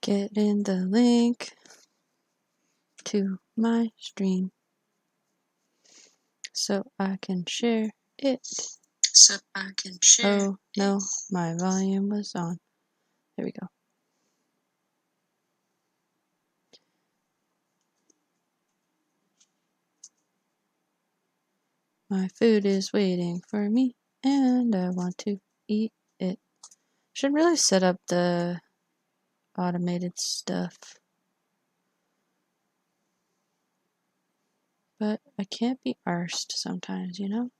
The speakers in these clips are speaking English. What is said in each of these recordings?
Get in the link to my stream so I can share it. Oh no, my volume was on. There we go. My food is waiting for me and I want to eat it. Should really set up the automated stuff. But I can't be arsed sometimes, you know?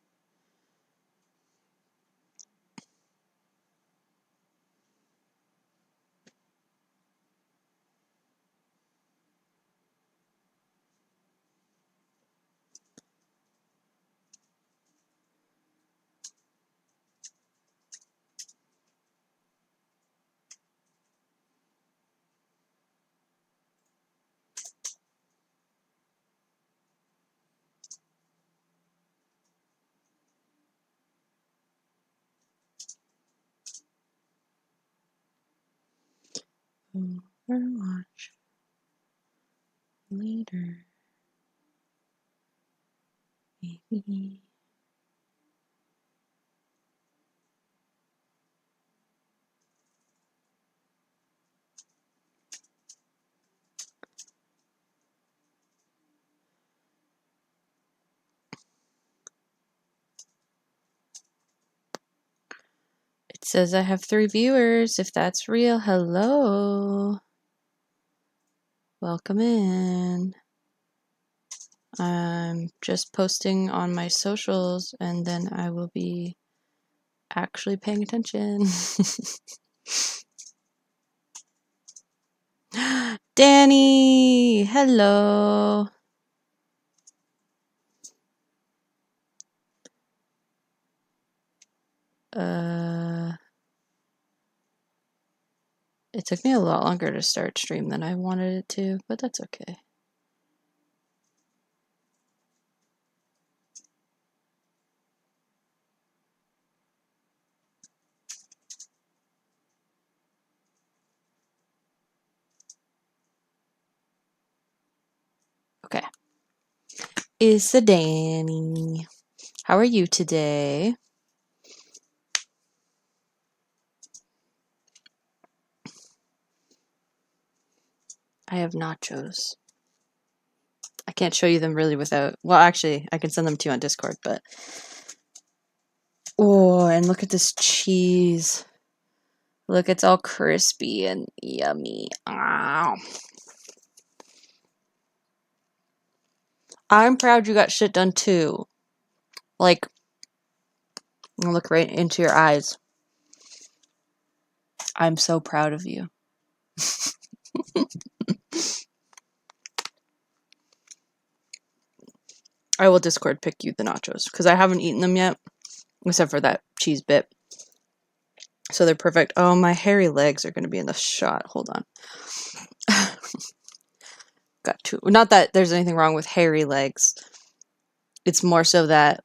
Overwatch later. Maybe. It says I have 3 viewers. If that's real, hello. Welcome in. I'm just posting on my socials and then I will be actually paying attention. Danny, hello. It took me a lot longer to start stream than I wanted it to, but that's okay. Okay. Issa Danny. How are you today? I have nachos. I can't show you them really without... Well, actually, I can send them to you on Discord, but... Oh, and look at this cheese. Look, it's all crispy and yummy. Ow. I'm proud you got shit done too. Like, I'll look right into your eyes. I'm so proud of you. I will Discord pick you the nachos because I haven't eaten them yet, except for that cheese bit. So they're perfect. Oh, my hairy legs are going to be in the shot. Hold on. Got two. Not that there's anything wrong with hairy legs. It's more so that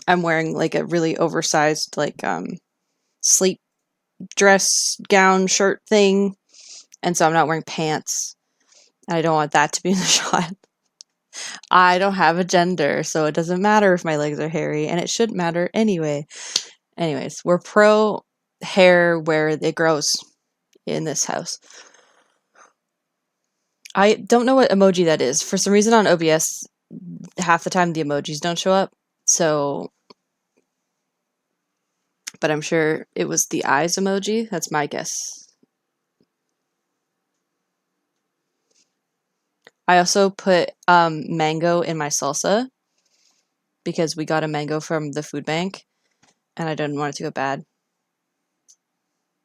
I'm wearing like a really oversized like sleep dress gown shirt thing, and so I'm not wearing pants. And I don't want that to be in the shot. I don't have a gender, so it doesn't matter if my legs are hairy, and it shouldn't matter anyway. Anyways, we're pro hair where it grows in this house. I don't know what emoji that is. For some reason on OBS, half the time the emojis don't show up, so... But I'm sure it was the eyes emoji. That's my guess. I also put mango in my salsa because we got a mango from the food bank and I didn't want it to go bad.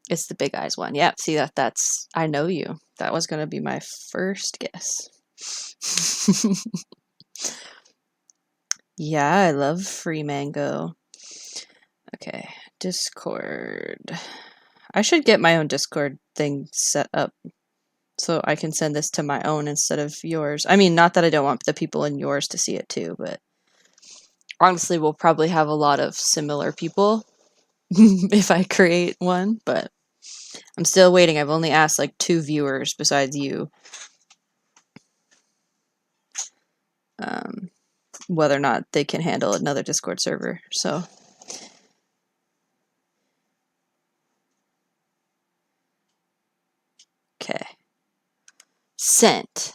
It's the big eyes one. Yep, see that's I know you. That was going to be my first guess. Yeah, I love free mango. Okay, Discord. I should get my own Discord thing set up so I can send this to my own instead of yours. I mean, not that I don't want the people in yours to see it too, but honestly, we'll probably have a lot of similar people if I create one, but I'm still waiting. I've only asked like 2 viewers besides you whether or not they can handle another Discord server. So okay. Sent.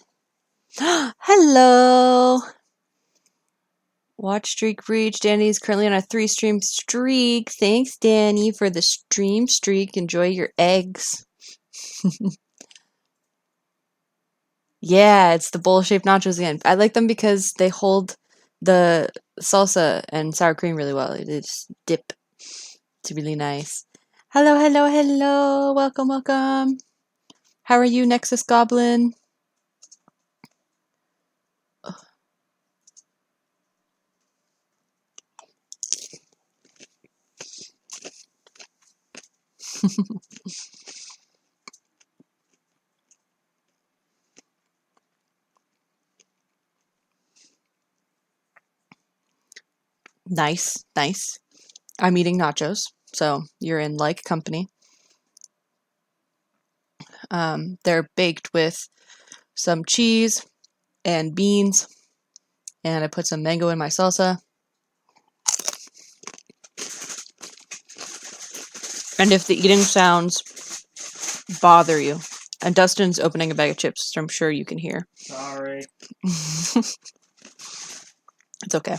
Hello. Watch streak reach. Danny's currently on a 3-stream streak. Thanks, Danny, for the stream streak. Enjoy your eggs. Yeah, it's the bowl-shaped nachos again. I like them because they hold the salsa and sour cream really well. They just dip. It's really nice. Hello, hello, hello. Welcome, welcome. How are you, Nexus Goblin? Nice, nice. I'm eating nachos, so you're in like company. They're baked with some cheese and beans, and I put some mango in my salsa. And if the eating sounds bother you, and Dustin's opening a bag of chips, so I'm sure you can hear. Sorry. It's okay.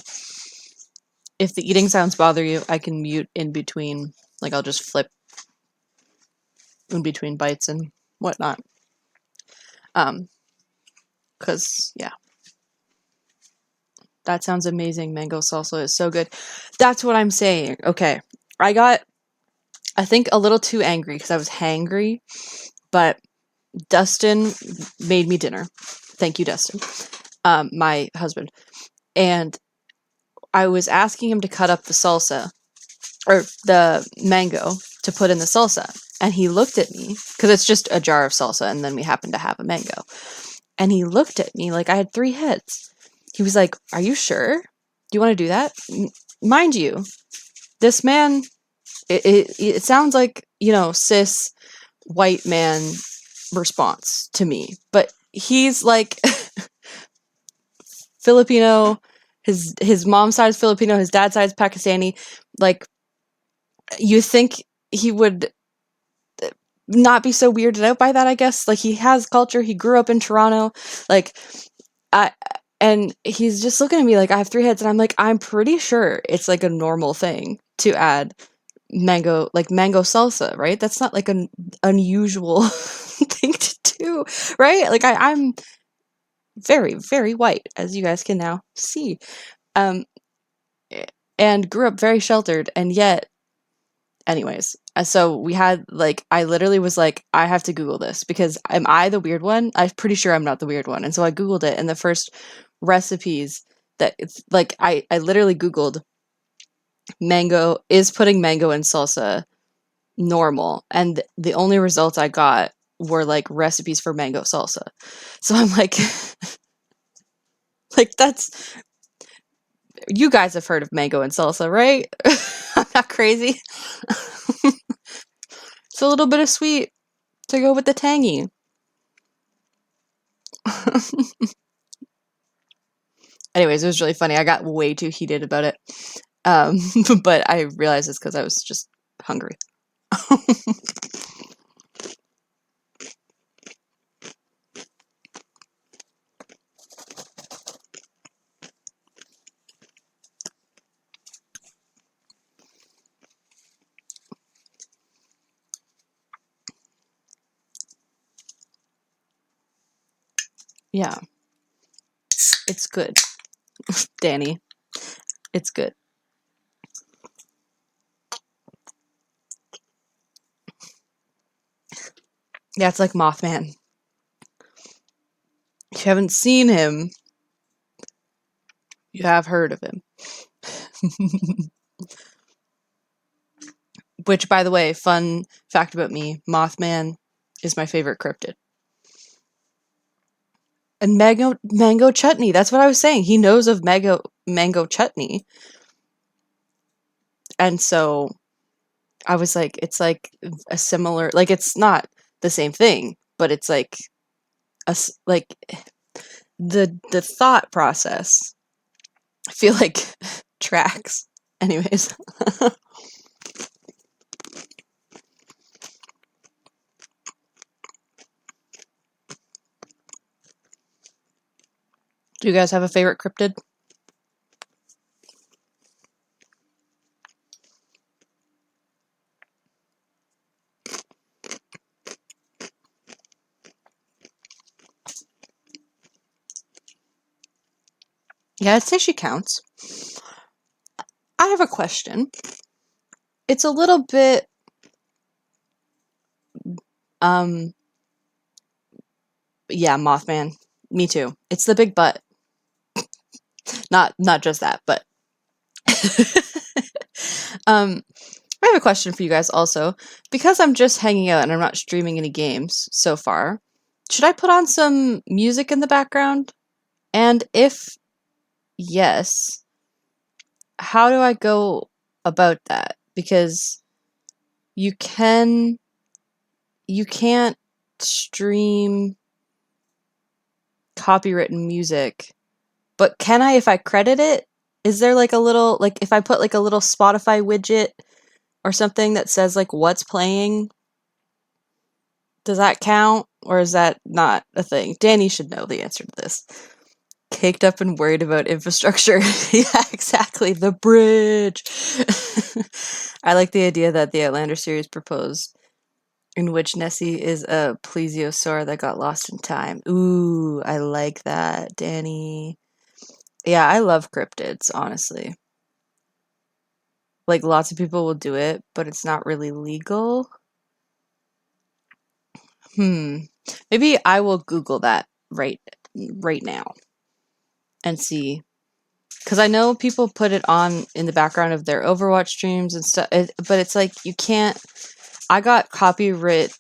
If the eating sounds bother you, I can mute in between. Like, I'll just flip in between bites and whatnot. Because, yeah. That sounds amazing. Mango salsa is so good. That's what I'm saying. Okay. I got, I think, a little too angry because I was hangry, but Dustin made me dinner. Thank you, Dustin. My husband. And I was asking him to cut up the salsa, or the mango, to put in the salsa. And he looked at me, because it's just a jar of salsa, and then we happen to have a mango. And he looked at me like I had 3 heads. He was like, "Are you sure? Do you want to do that?" Mind you, this man, it sounds like, you know, cis white man response to me. But he's like Filipino, his mom's side is Filipino, his dad's side is Pakistani. Like, you think he would not be so weirded out by that, I guess. Like, he has culture, he grew up in Toronto, like, and he's just looking at me like I have 3 heads, and I'm like, I'm pretty sure it's like a normal thing to add mango, like mango salsa, right? That's not like an unusual thing to do, right? Like, I'm very, very white, as you guys can now see. And grew up very sheltered, and yet, anyways, so we had, like, I literally was like, I have to Google this, because am I the weird one? I'm pretty sure I'm not the weird one. And so I Googled it, and the first recipes that it's like, I literally Googled mango, is putting mango in salsa normal? And the only results I got were like recipes for mango salsa. So I'm like, like, that's, you guys have heard of mango and salsa, right? I'm not crazy. It's a little bit of sweet to go with the tangy. Anyways, it was really funny. I got way too heated about it. But I realized it's because I was just hungry. Yeah. It's good. Danny. It's good. Yeah, it's like Mothman. If you haven't seen him, you have heard of him. Which, by the way, fun fact about me, Mothman is my favorite cryptid. And mango chutney, that's what I was saying. He knows of mango chutney. And so I was like, it's like a similar, like it's not the same thing, but it's like like the thought process. I feel like tracks. Anyways, do you guys have a favorite cryptid? Yeah, I'd say she counts. I have a question. It's a little bit um yeah, Mothman. Me too. It's the big butt. Not just that, but um I have a question for you guys also. Because I'm just hanging out and I'm not streaming any games so far, should I put on some music in the background? And if yes, how do I go about that? Because you can you can't stream copywritten music, but can I if I credit it? Is there like a little like if I put like a little Spotify widget or something that says like what's playing, does that count or is that not a thing? Danny should know the answer to this. Caked up and worried about infrastructure. Yeah, exactly. The bridge. I like the idea that the Outlander series proposed, in which Nessie is a plesiosaur that got lost in time. Ooh, I like that, Danny. Yeah, I love cryptids, honestly. Like, lots of people will do it, but it's not really legal. Maybe I will Google that right now and see. Because I know people put it on in the background of their Overwatch streams and stuff, but it's like you can't. I got copyright.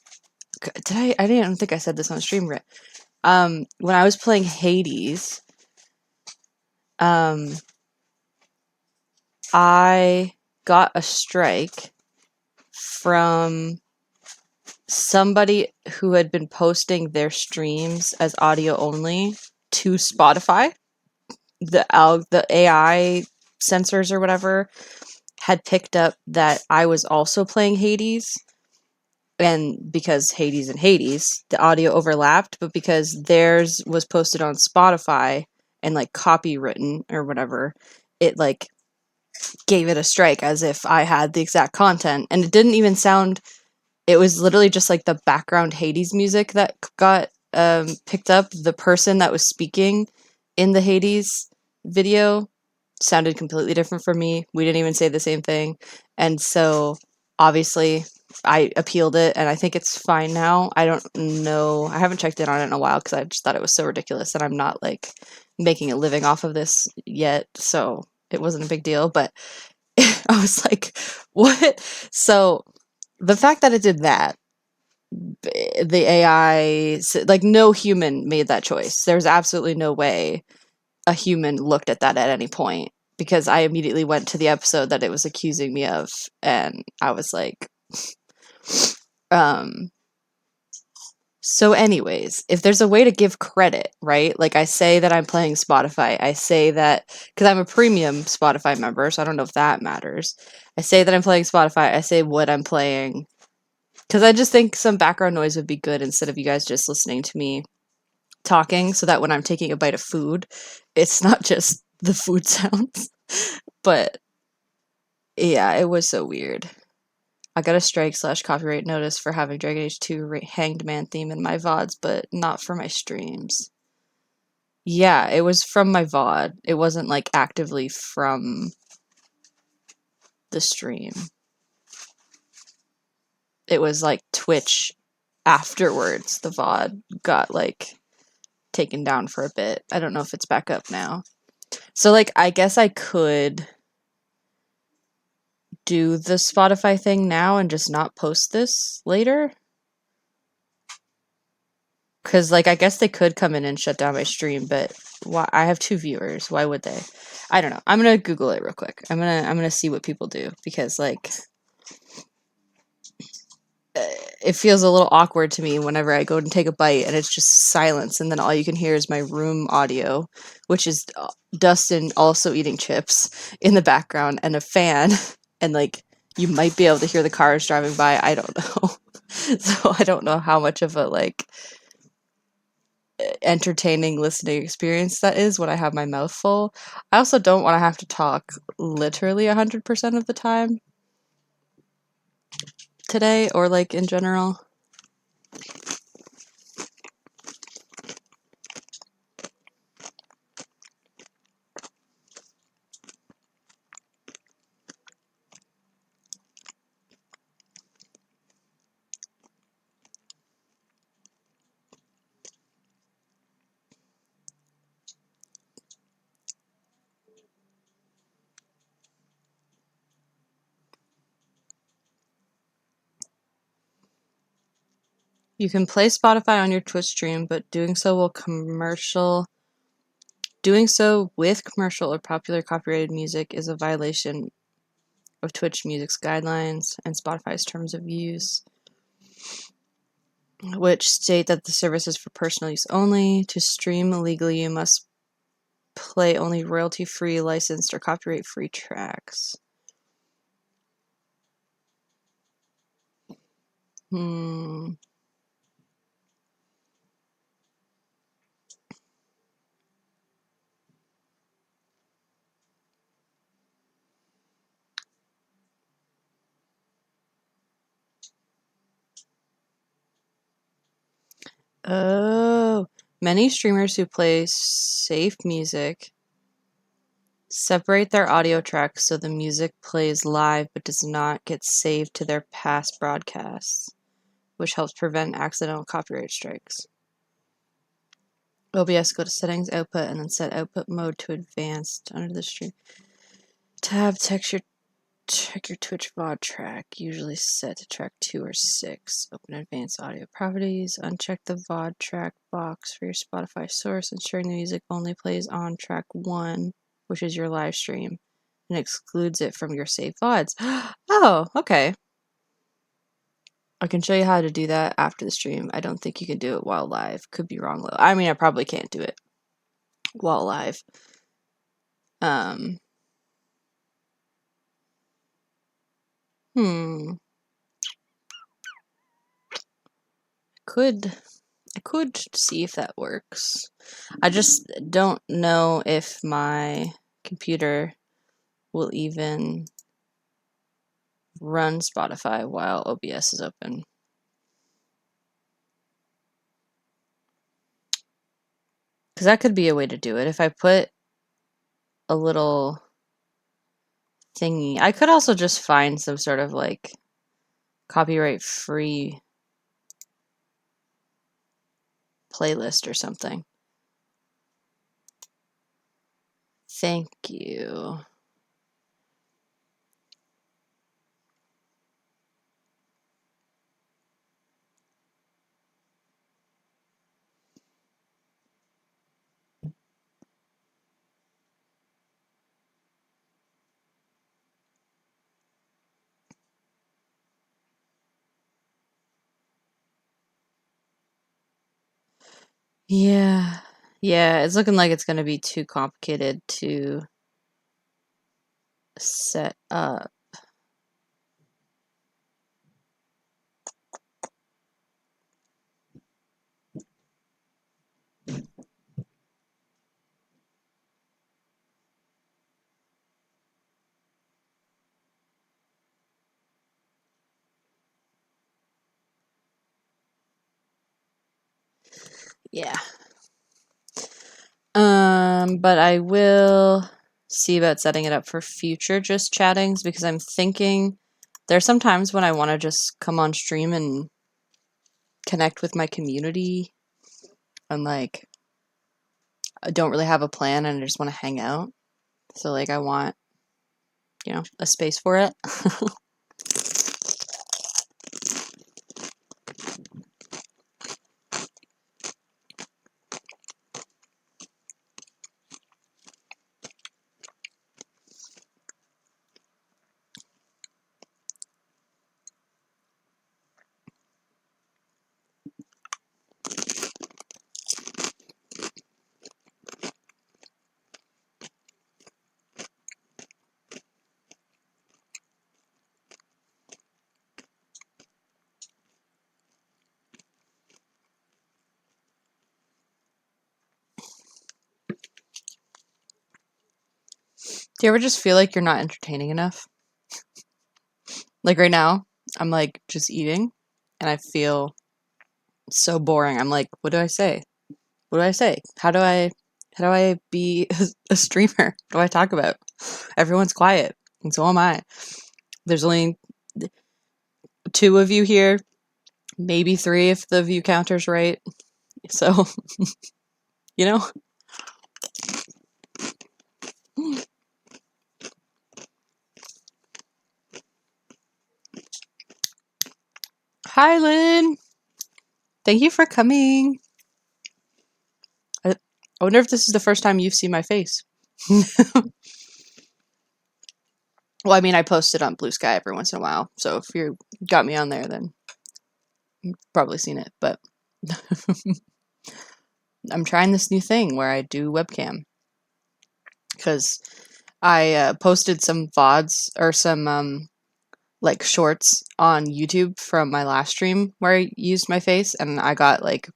Did I? I didn't think I said this on stream. When I was playing Hades, um, I got a strike from somebody who had been posting their streams as audio only to Spotify. The AI sensors or whatever had picked up that I was also playing Hades, and because Hades and Hades, the audio overlapped, but because theirs was posted on Spotify and like copywritten or whatever, it like gave it a strike as if I had the exact content, and it didn't even sound. It was literally just like the background Hades music that got picked up. The person that was speaking in the Hades video sounded completely different from me. We didn't even say the same thing. And so obviously I appealed it and I think it's fine now. I don't know. I haven't checked in on it in a while because I just thought it was so ridiculous and I'm not like making a living off of this yet. So it wasn't a big deal. But I was like, what? So the fact that it did that, the AI, like no human made that choice. There's absolutely no way a human looked at that at any point because I immediately went to the episode that it was accusing me of and I was like um so anyways, if there's a way to give credit, right? Like I say that I'm playing Spotify. I say that cuz I'm a premium Spotify member, so I don't know if that matters. I say that I'm playing Spotify. I say what I'm playing cuz I just think some background noise would be good instead of you guys just listening to me talking so that when I'm taking a bite of food, it's not just the food sounds. But yeah, it was so weird. I got a strike / copyright notice for having Dragon Age 2 Hanged Man theme in my VODs, but not for my streams. Yeah, it was from my VOD. It wasn't like actively from the stream. It was like Twitch afterwards. The VOD got like taken down for a bit. I don't know if it's back up now. So like I guess I could do the Spotify thing now and just not post this later. Because, like, I guess they could come in and shut down my stream, but why? I have 2 viewers. Why would they? I don't know. I'm gonna Google it real quick. I'm gonna see what people do because, like, it feels a little awkward to me whenever I go and take a bite and it's just silence, and then all you can hear is my room audio, which is Dustin also eating chips in the background and a fan, and like you might be able to hear the cars driving by. I don't know. So I don't know how much of a like entertaining listening experience that is when I have my mouth full. I also don't want to have to talk literally 100% of the time today, or like in general. You can play Spotify on your Twitch stream, but doing so with commercial or popular copyrighted music is a violation of Twitch Music's guidelines and Spotify's terms of use, which state that the service is for personal use only. To stream legally, you must play only royalty-free, licensed, or copyright-free tracks. Oh, many streamers who play safe music separate their audio tracks so the music plays live but does not get saved to their past broadcasts, which helps prevent accidental copyright strikes. OBS, go to settings, output, and then set output mode to advanced under the stream tab. Check your Twitch VOD track, usually set to track 2 or 6. Open advanced audio properties. Uncheck the VOD track box for your Spotify source, ensuring the music only plays on track 1, which is your live stream, and excludes it from your saved VODs. Oh, okay. I can show you how to do that after the stream. I don't think you can do it while live. Could be wrong though. I mean, I probably can't do it while live. Hmm. I could see if that works. I just don't know if my computer will even run Spotify while OBS is open. Because that could be a way to do it. If I put a little thingy, I could also just find some sort of like copyright-free playlist or something. Thank you. Yeah. Yeah, it's looking like it's going to be too complicated to set up. Yeah. But I will see about setting it up for future just chattings, because I'm thinking there are some times when I want to just come on stream and connect with my community, and like I don't really have a plan and I just want to hang out. So like I want, a space for it. Do you ever just feel like you're not entertaining enough? Like right now, I'm like just eating and I feel so boring. I'm like, what do I say? What do I say? How do I be a streamer? What do I talk about? Everyone's quiet, and so am I. There's only 2 of you here, maybe 3 if the view counter's right. So, you know. Hi, Lynn. Thank you for coming. I wonder if this is the first time you've seen my face. Well, I mean, I post it on Blue Sky every once in a while, so if you got me on there, then you've probably seen it. But I'm trying this new thing where I do webcam because I posted some VODs or some like shorts on YouTube from my last stream where I used my face, and I got like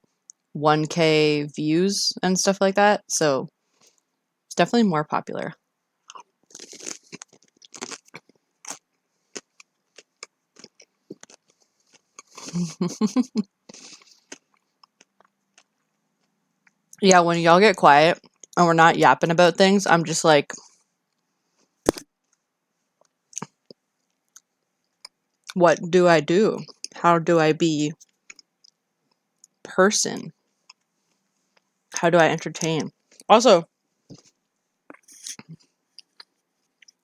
1K views and stuff like that. So it's definitely more popular. Yeah, when y'all get quiet and we're not yapping about things, I'm just like, what do I do? How do I be person? How do I entertain? Also,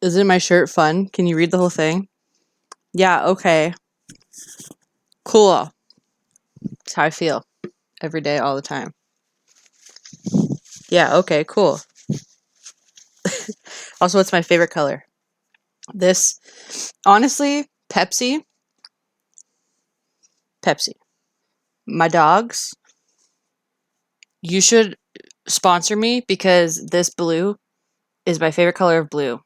isn't my shirt fun? Can you read the whole thing? Yeah, okay. Cool. That's how I feel. Every day, all the time. Yeah, okay, cool. Also, what's my favorite color? This, honestly, Pepsi. Pepsi. My dogs, you should sponsor me because this blue is my favorite color of blue.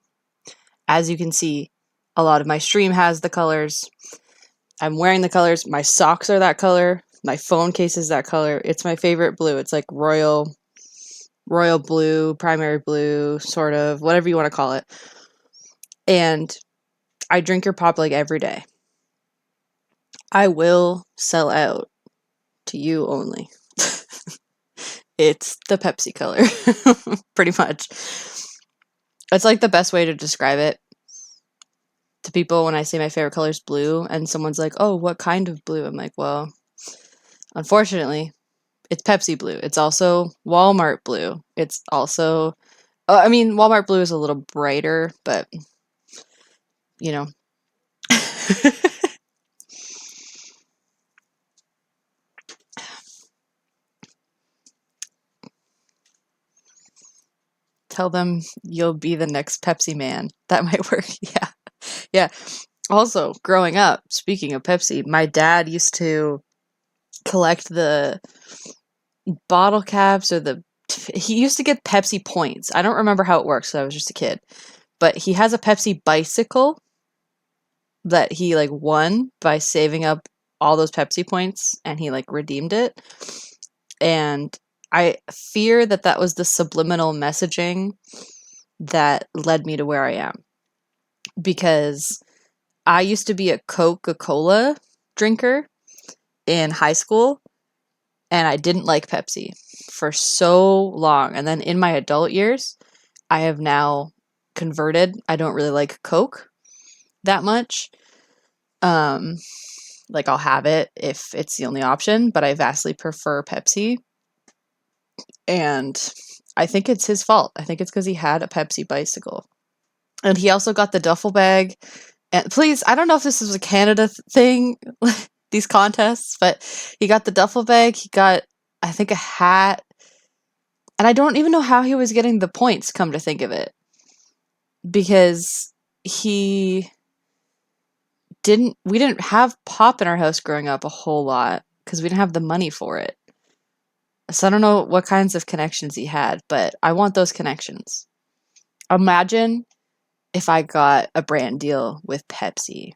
As you can see, a lot of my stream has the colors. I'm wearing the colors. My socks are that color. My phone case is that color. It's my favorite blue. It's like royal blue, primary blue, sort of, whatever you want to call it. And I drink your pop like every day. I will sell out to you only. It's the Pepsi color, pretty much. It's like the best way to describe it to people when I say my favorite color is blue, and someone's like, "Oh, what kind of blue?" I'm like, "Well, unfortunately, it's Pepsi blue. It's also Walmart blue. It's also, I mean, Walmart blue is a little brighter, but you know." Tell them you'll be the next Pepsi man. That might work. Yeah. Yeah. Also, growing up, speaking of Pepsi, my dad used to collect the bottle caps or he used to get Pepsi points. I don't remember how it works, so I was just a kid. But he has a Pepsi bicycle that he like won by saving up all those Pepsi points, and he like redeemed it. And I fear that that was the subliminal messaging that led me to where I am, because I used to be a Coca-Cola drinker in high school, and I didn't like Pepsi for so long. And then in my adult years, I have now converted. I don't really like Coke that much. Like I'll have it if it's the only option, but I vastly prefer Pepsi. And I think it's his fault. I think it's because he had a Pepsi bicycle. And he also got the duffel bag. And please, I don't know if this is a Canada thing, these contests, but he got the duffel bag. He got, I think, a hat. And I don't even know how he was getting the points, come to think of it. Because we didn't have pop in our house growing up a whole lot because we didn't have the money for it. So I don't know what kinds of connections he had, but I want those connections. Imagine if I got a brand deal with Pepsi.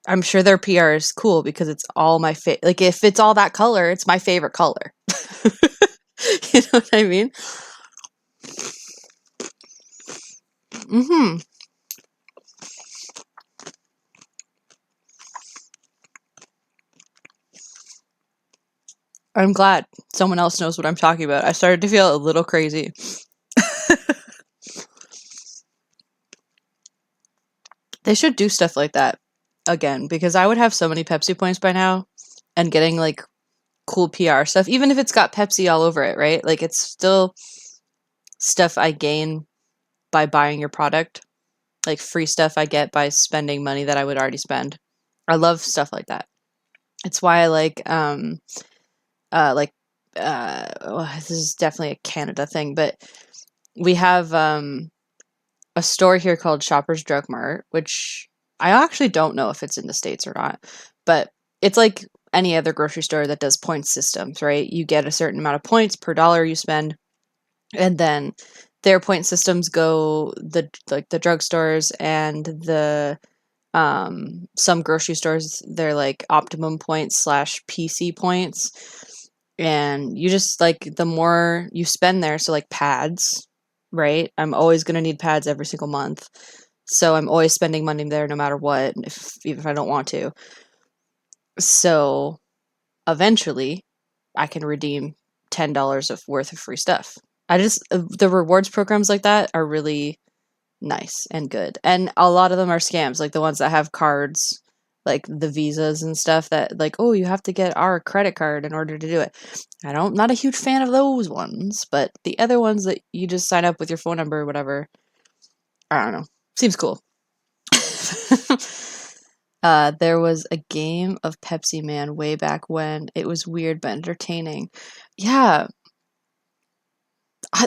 I'm sure their PR is cool because it's all my like if it's all that color, it's my favorite color. You know what I mean? Mm-hmm. I'm glad someone else knows what I'm talking about. I started to feel a little crazy. They should do stuff like that again because I would have so many Pepsi points by now and getting like cool PR stuff, even if it's got Pepsi all over it, right? Like it's still stuff I gain by buying your product, like free stuff I get by spending money that I would already spend. I love stuff like that. It's why I like well, this is definitely a Canada thing, but we have a store here called Shoppers Drug Mart, which I actually don't know if it's in the States or not, but it's like any other grocery store that does point systems, right? You get a certain amount of points per dollar you spend, and then their point systems go the drugstores and the some grocery stores, they're like optimum points slash PC points, and you just like the more you spend there, so like pads, right? I'm always going to need pads every single month, so I'm always spending money there no matter what, if even if I don't want to. So eventually I can redeem $10 of worth of free stuff. I just the rewards programs like that are really nice and good. And a lot of them are scams, like the ones that have cards, like the visas and stuff that like, oh, you have to get our credit card in order to do it. Not a huge fan of those ones, but the other ones that you just sign up with your phone number or whatever, I don't know. Seems cool. There was a game of Pepsi Man way back when. It was weird but entertaining. Yeah,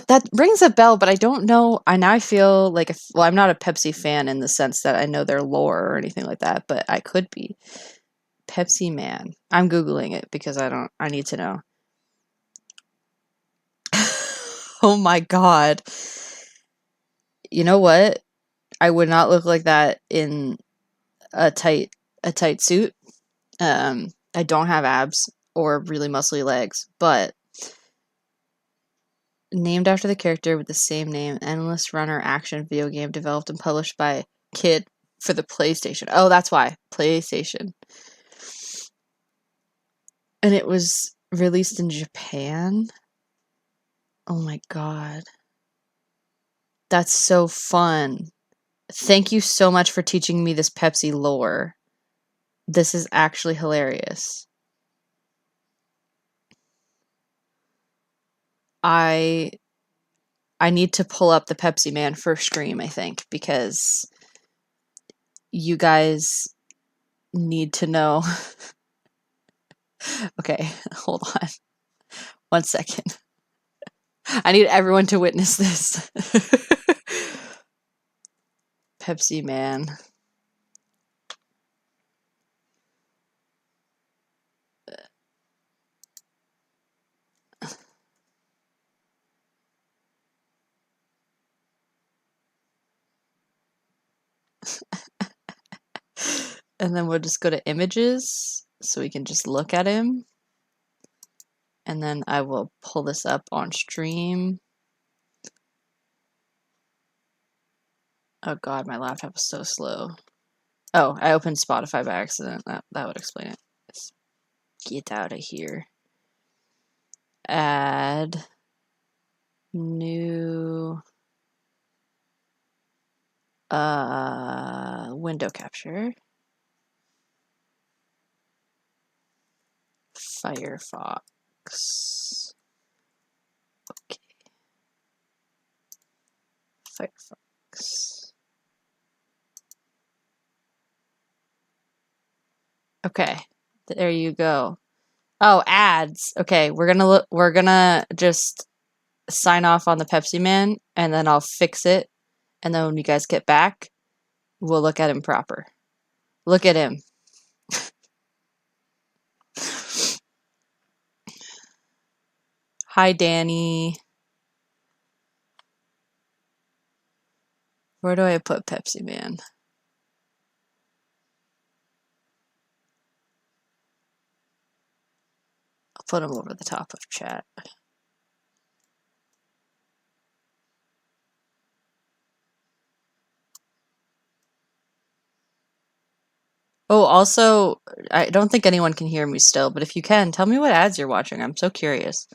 that rings a bell, but I don't know. I now feel like well, I'm not a Pepsi fan in the sense that I know their lore or anything like that, but I could be. Pepsi Man. I'm Googling it because I need to know. Oh my God. You know what? I would not look like that in a tight suit. I don't have abs or really muscly legs, but named after the character with the same name, endless runner action video game developed and published by Kid for the PlayStation. Oh, that's why. PlayStation. And it was released in Japan. Oh my God. That's so fun. Thank you so much for teaching me this Pepsi lore. This is actually hilarious. I I need to pull up the Pepsi Man first stream, I think, because you guys need to know. Okay, hold on. 1 second. I need everyone to witness this. Pepsi Man. And then we'll just go to images so we can just look at him. And then I will pull this up on stream. Oh God, my laptop is so slow. Oh, I opened Spotify by accident. That would explain it. Let's get out of here. Add new window capture. Firefox. Okay. Firefox. Okay. There you go. Oh, ads. Okay, we're gonna just sign off on the Pepsi Man and then I'll fix it. And then when you guys get back, we'll look at him proper. Look at him. Hi, Danny. Where do I put Pepsi Man? I'll put him over the top of chat. Oh, also, I don't think anyone can hear me still, but if you can, tell me what ads you're watching. I'm so curious.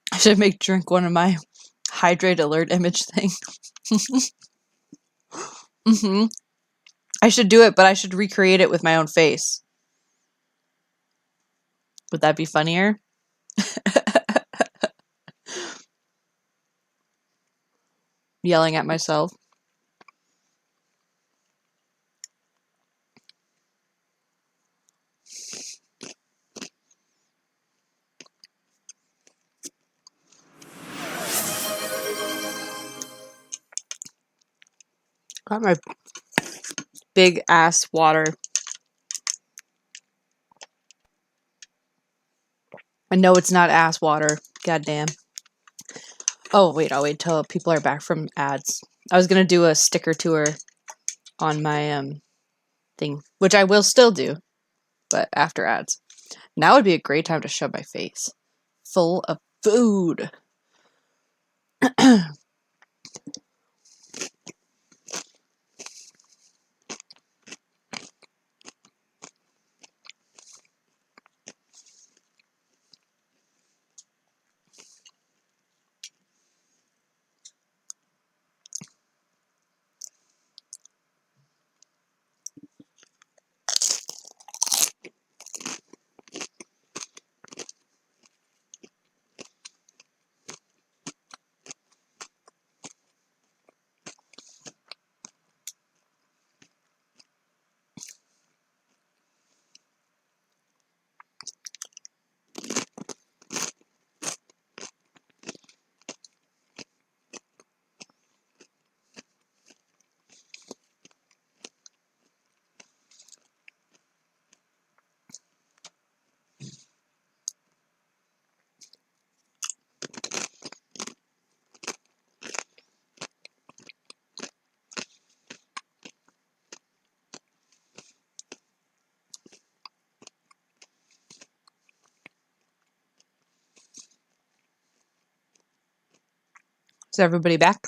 I should make drink one of my hydrate alert image thing. hmm I should do it, but I should recreate it with my own face. Would that be funnier? Yelling at myself. Got my big ass water. I know it's not ass water. Goddamn. Oh, wait, I'll wait till people are back from ads. I was gonna do a sticker tour on my thing, which I will still do, but after ads. Now would be a great time to shove my face full of food. Is everybody back?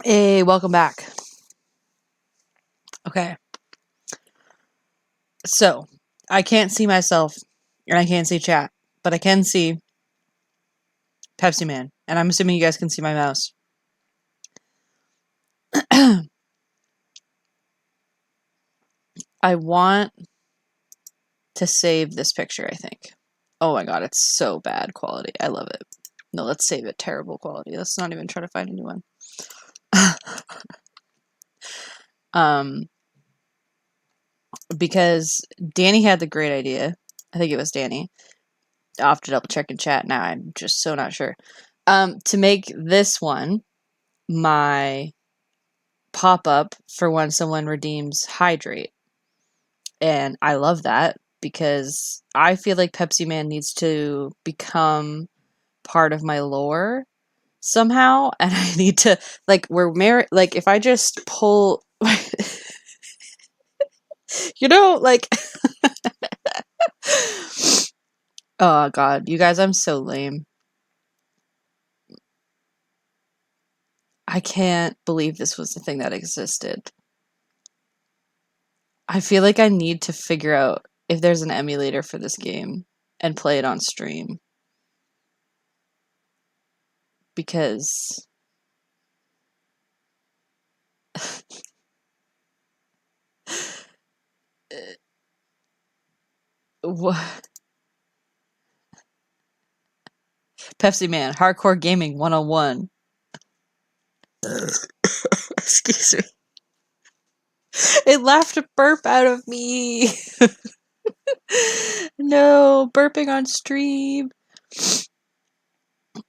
Hey, welcome back. Okay. So, I can't see myself and I can't see chat, but I can see Pepsi Man, and I'm assuming you guys can see my mouse. I want to save this picture, I think. Oh my god, it's so bad quality. I love it. No, let's save it terrible quality. Let's not even try to find a new one. Because Danny had the great idea. I think it was Danny. I'll have to double check in chat now. I'm just so not sure. To make this one my pop-up for when someone redeems Hydrate. And I love that because I feel like Pepsi Man needs to become part of my lore somehow, and I need to, like, we're married, like, if I just pull you know, like oh god, you guys, I'm so lame. I can't believe this was the thing that existed. I feel like I need to figure out if there's an emulator for this game and play it on stream. Because what? Pepsi Man, Hardcore Gaming 101. Excuse me. It laughed a burp out of me. No, burping on stream.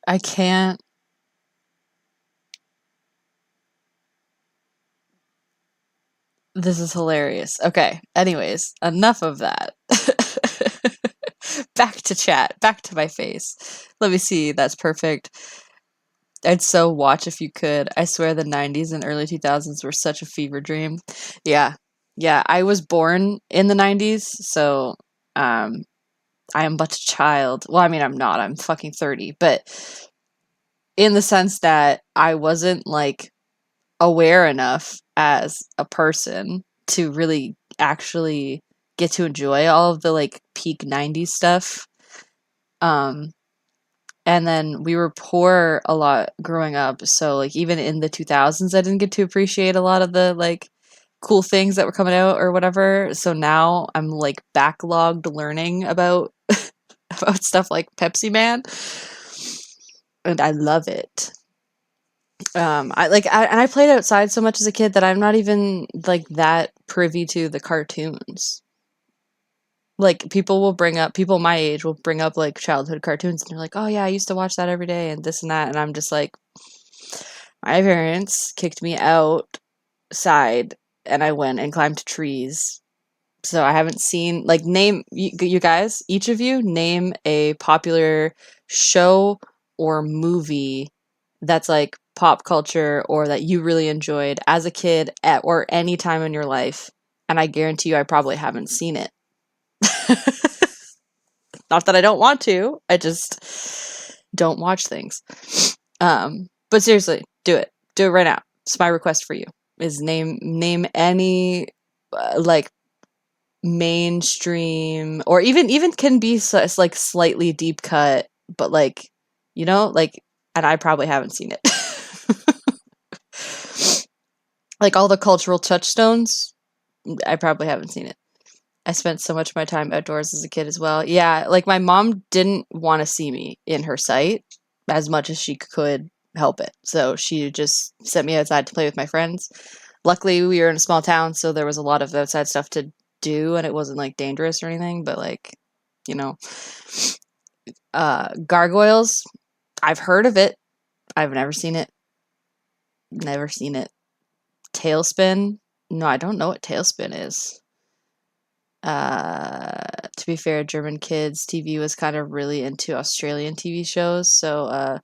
I can't. This is hilarious. Okay, anyways, enough of that. Back to chat, back to my face. Let me see, that's perfect. I'd so watch if you could. I swear the 90s and early 2000s were such a fever dream. Yeah. Yeah, I was born in the 90s, so um I am but a child. Well, I mean, I'm not. I'm fucking 30, but in the sense that I wasn't like aware enough as a person to really actually get to enjoy all of the like peak 90s stuff. Um and then we were poor a lot growing up, so like even in the 2000s I didn't get to appreciate a lot of the like cool things that were coming out or whatever. So now I'm like backlogged learning about about stuff like Pepsi Man, and I love it. And I played outside so much as a kid that I'm not even like that privy to the cartoons. Like people my age will bring up like childhood cartoons and they're like, "Oh yeah, I used to watch that every day and this and that." And I'm just like, my parents kicked me outside and I went and climbed trees. So I haven't seen like name you guys, each of you name a popular show or movie that's like pop culture or that you really enjoyed as a kid at or any time in your life. And I guarantee you I probably haven't seen it. Not that I don't want to, I just don't watch things. But seriously, do it. Do it right now. It's my request for you. Is name any like mainstream or even can be like slightly deep cut, but like like, and I probably haven't seen it. Like all the cultural touchstones, I probably haven't seen it. I spent so much of my time outdoors as a kid as well. Yeah, like my mom didn't want to see me in her sight as much as she could help it. So she just sent me outside to play with my friends. Luckily, we were in a small town, so there was a lot of outside stuff to do and it wasn't like dangerous or anything, but like, you know, gargoyles, I've heard of it. I've never seen it. Never seen it. Tailspin? No, I don't know what Tailspin is. To be fair, German kids TV was kind of really into Australian TV shows, so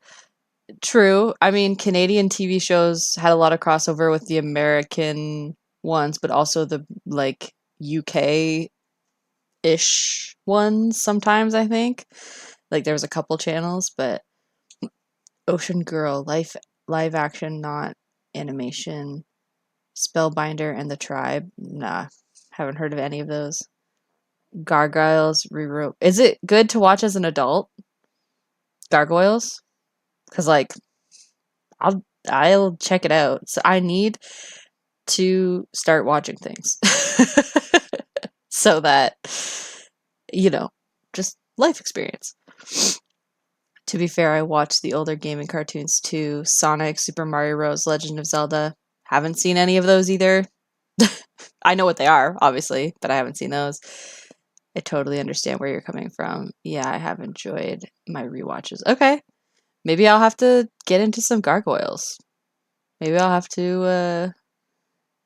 true. I mean, Canadian TV shows had a lot of crossover with the American ones, but also the like UK ish ones sometimes, I think. Like there was a couple channels, but Ocean Girl, live action, not animation, Spellbinder and the Tribe. Nah, haven't heard of any of those. Gargoyles rewrote. Is it good to watch as an adult? Gargoyles? Cuz like I'll check it out. So I need to start watching things. So that you know, just life experience. To be fair, I watched the older gaming cartoons too. Sonic, Super Mario Bros, Legend of Zelda. Haven't seen any of those either. I know what they are, obviously, but I haven't seen those. I totally understand where you're coming from. Yeah, I have enjoyed my rewatches. Okay. Maybe I'll have to get into some gargoyles. Maybe I'll have to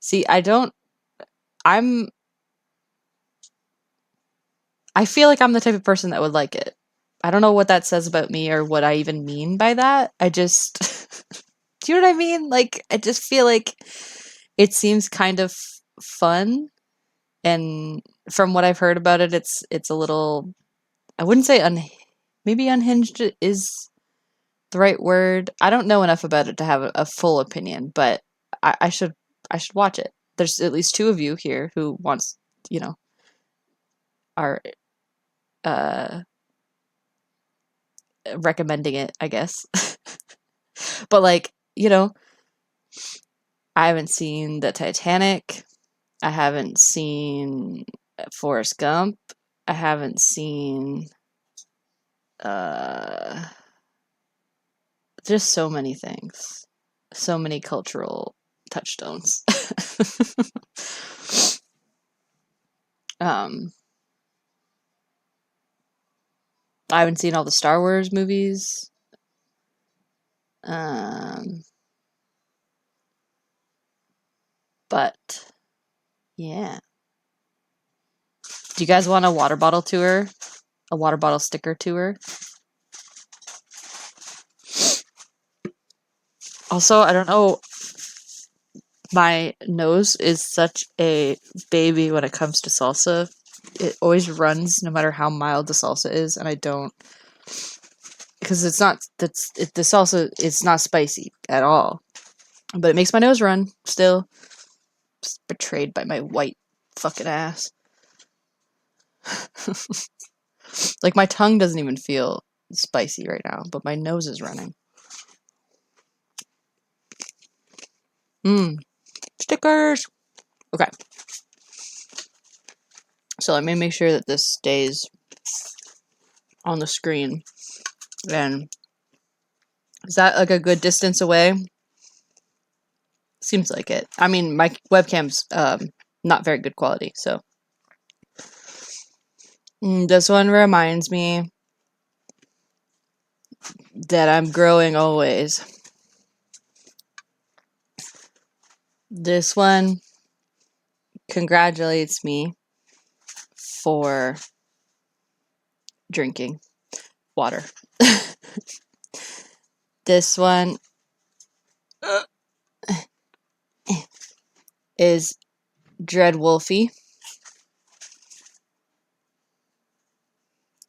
see, I'm I feel like I'm the type of person that would like it. I don't know what that says about me or what I even mean by that. I just do you know what I mean? Like I just feel like it seems kind of fun, and from what I've heard about it, it's a little, I wouldn't say maybe unhinged is the right word. I don't know enough about it to have a full opinion, but I should watch it. There's at least two of you here who wants, you know, are uh recommending it, I guess. But like, I haven't seen the Titanic. I haven't seen Forrest Gump. I haven't seen uh just so many things. So many cultural touchstones. um I haven't seen all the Star Wars movies. But yeah. Do you guys want a water bottle tour? A water bottle sticker tour? Also, I don't know. My nose is such a baby when it comes to salsa. It always runs no matter how mild the salsa is, and I don't, because it's not the salsa. It's not spicy at all, but it makes my nose run still. Just betrayed by my white fucking ass. Like my tongue doesn't even feel spicy right now, but my nose is running. Stickers. Okay. So let me make sure that this stays on the screen. And is that like a good distance away? Seems like it. I mean, my webcam's not very good quality, so. This one reminds me that I'm growing always. This one congratulates me for drinking water. This one is Dread Wolfie.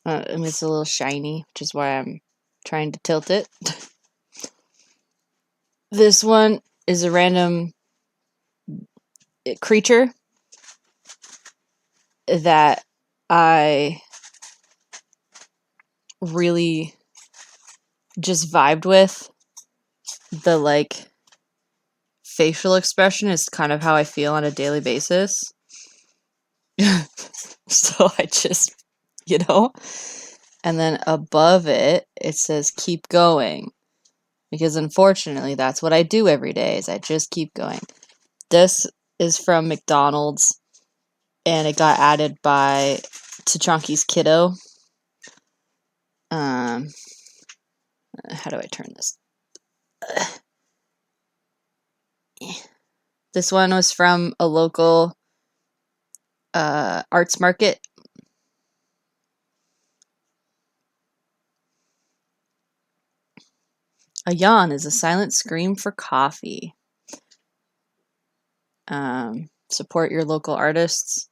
And it's a little shiny, which is why I'm trying to tilt it. This one is a random creature that I really just vibed with. The like facial expression is kind of how I feel on a daily basis. So I just, and then above it, it says keep going. Because unfortunately, that's what I do every day, is I just keep going. This is from McDonald's, and it got added by T'Chunky's Kiddo. How do I turn this? This one was from a local arts market. A yawn is a silent scream for coffee. Support your local artists.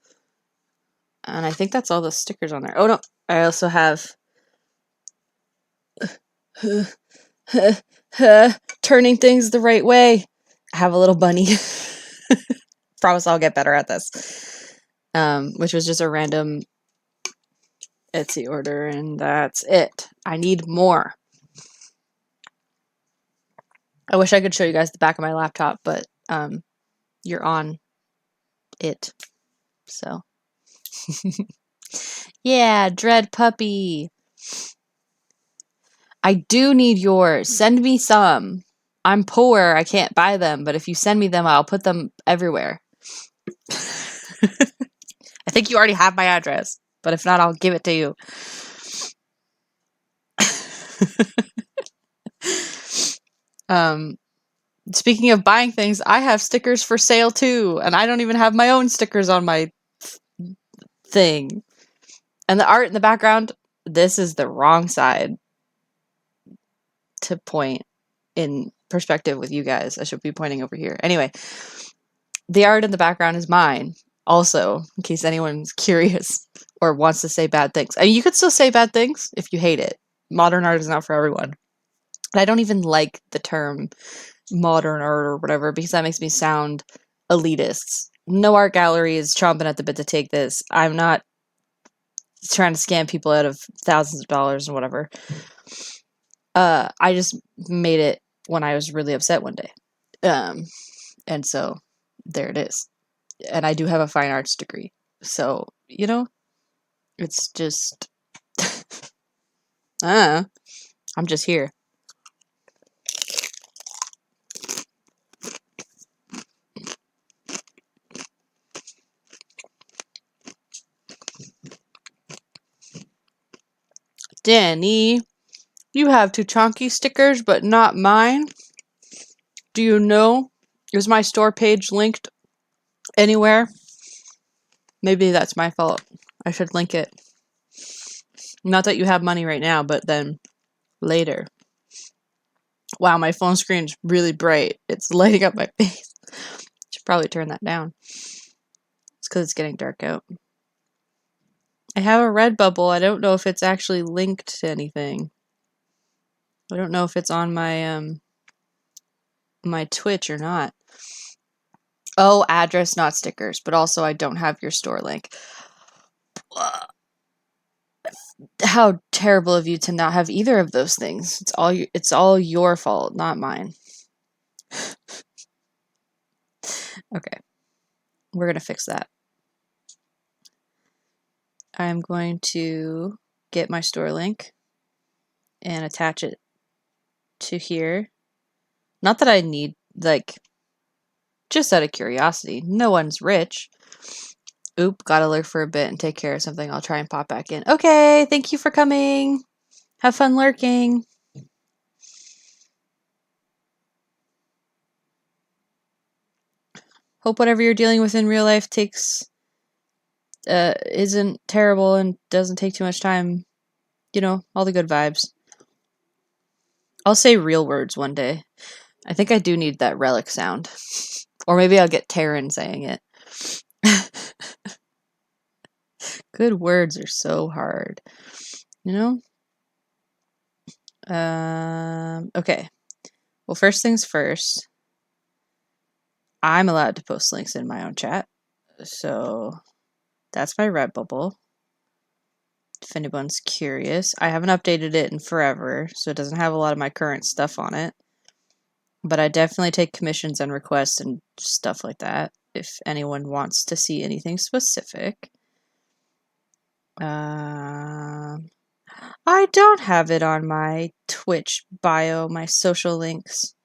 And I think that's all the stickers on there. Oh no, I also have turning things the right way. I have a little bunny. Promise I'll get better at this. Which was just a random Etsy order, and that's it. I need more. I wish I could show you guys the back of my laptop, but you're on it. So yeah, Dread Puppy. I do need yours. Send me some. I'm poor. I can't buy them, but if you send me them, I'll put them everywhere. I think you already have my address, but if not, I'll give it to you. Speaking of buying things, I have stickers for sale too, and I don't even have my own stickers on my thing. And the art in the background, this is the wrong side to point in perspective with you guys. I should be pointing over here. Anyway, the art in the background is mine, also, in case anyone's curious or wants to say bad things. I mean, you could still say bad things if you hate it. Modern art is not for everyone. And I don't even like the term modern art or whatever, because that makes me sound elitist. No art gallery is chomping at the bit to take this. I'm not trying to scam people out of thousands of dollars or whatever. I just made it when I was really upset one day. And so there it is. And I do have a fine arts degree. So, it's just I'm just here. Danny, you have two chonky stickers, but not mine. Do you know? Is my store page linked anywhere? Maybe that's my fault. I should link it. Not that you have money right now, but then later. Wow, my phone screen's really bright. It's lighting up my face. Should probably turn that down. It's because it's getting dark out. I have a Redbubble. I don't know if it's actually linked to anything. I don't know if it's on my my Twitch or not. Oh, address, not stickers. But also, I don't have your store link. How terrible of you to not have either of those things. It's all your fault, not mine. Okay. We're going to fix that. I'm going to get my store link and attach it to here. Not that I need, like, just out of curiosity. No one's rich. Oop, gotta lurk for a bit and take care of something. I'll try and pop back in. Okay, thank you for coming. Have fun lurking. Hope whatever you're dealing with in real life isn't terrible and doesn't take too much time. You know, all the good vibes. I'll say real words one day. I think I do need that relic sound. Or maybe I'll get Taryn saying it. Good words are so hard. You know? Okay. Well, first things first. I'm allowed to post links in my own chat. So that's my Redbubble. If anyone's curious. I haven't updated it in forever, so it doesn't have a lot of my current stuff on it. But I definitely take commissions and requests and stuff like that if anyone wants to see anything specific. I don't have it on my Twitch bio, my social links.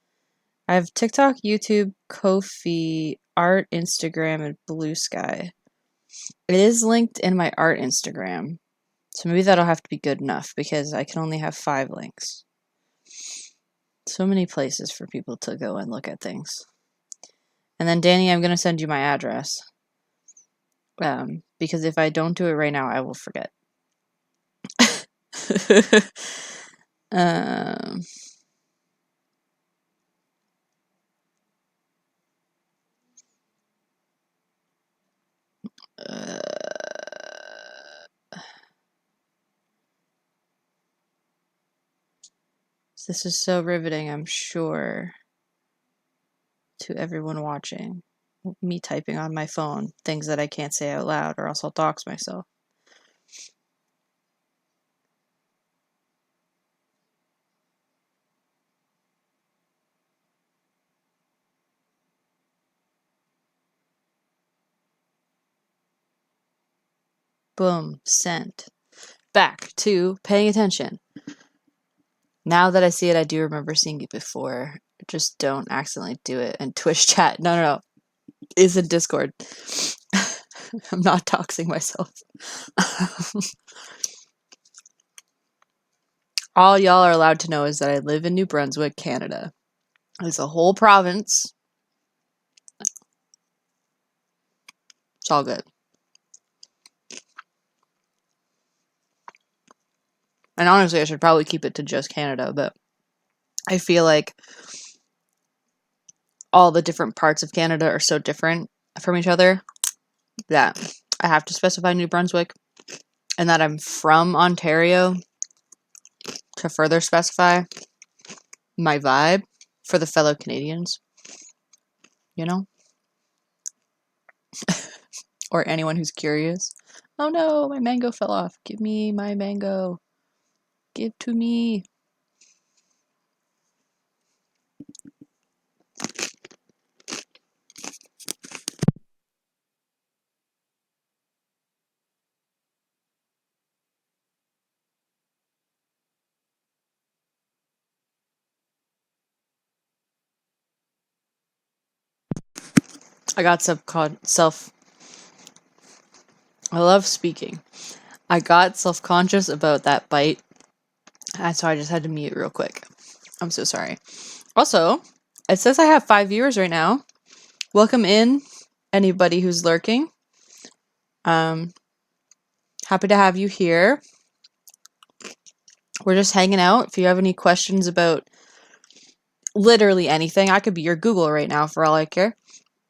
I have TikTok, YouTube, Ko-fi, Art, Instagram, and Blue Sky. It is linked in my Art Instagram. So maybe that'll have to be good enough because I can only have 5 links. So many places for people to go and look at things. And then Danny, I'm going to send you my address. Because if I don't do it right now, I will forget. um, this is so riveting, I'm sure, to everyone watching. Me typing on my phone things that I can't say out loud or else I'll dox myself. Boom, sent. Back to paying attention. Now that I see it, I do remember seeing it before. Just don't accidentally do it. And Twitch chat, no. Is in Discord. I'm not doxing myself. All y'all are allowed to know is that I live in New Brunswick, Canada. It's a whole province. It's all good. And honestly, I should probably keep it to just Canada, but I feel like all the different parts of Canada are so different from each other that I have to specify New Brunswick and that I'm from Ontario to further specify my vibe for the fellow Canadians, you know? Or anyone who's curious. Oh no, my mango fell off. Give me my mango. Give to me. I got I love speaking. I got self-conscious about that bite So I just had to mute real quick. I'm so sorry. Also, it says I have 5 viewers right now. Welcome in, anybody who's lurking. Happy to have you here. We're just hanging out. If you have any questions about literally anything, I could be your Google right now for all I care.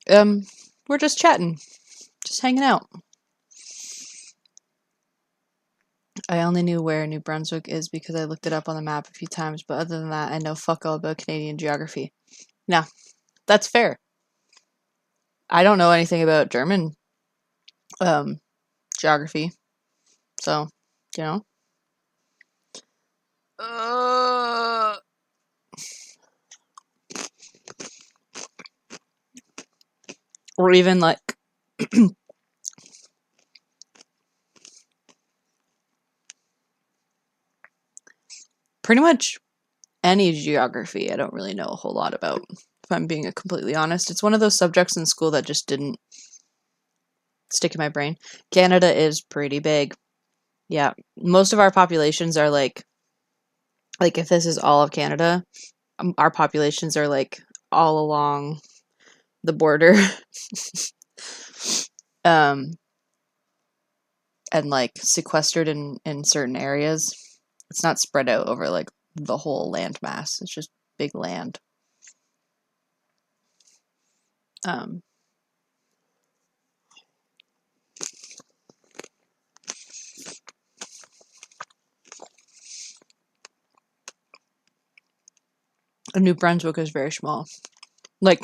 We're just chatting, just hanging out. I only knew where New Brunswick is because I looked it up on the map a few times, but other than that, I know fuck all about Canadian geography. Now, that's fair. I don't know anything about German geography, so, you know. Or even like pretty much any geography I don't really know a whole lot about, if I'm being completely honest. It's one of those subjects in school that just didn't stick in my brain. Canada is pretty big. Yeah, most of our populations are like if this is all of Canada, our populations are like all along the border. um and like sequestered in certain areas. It's not spread out over like the whole land mass. It's just big land. Um New Brunswick is very small. Like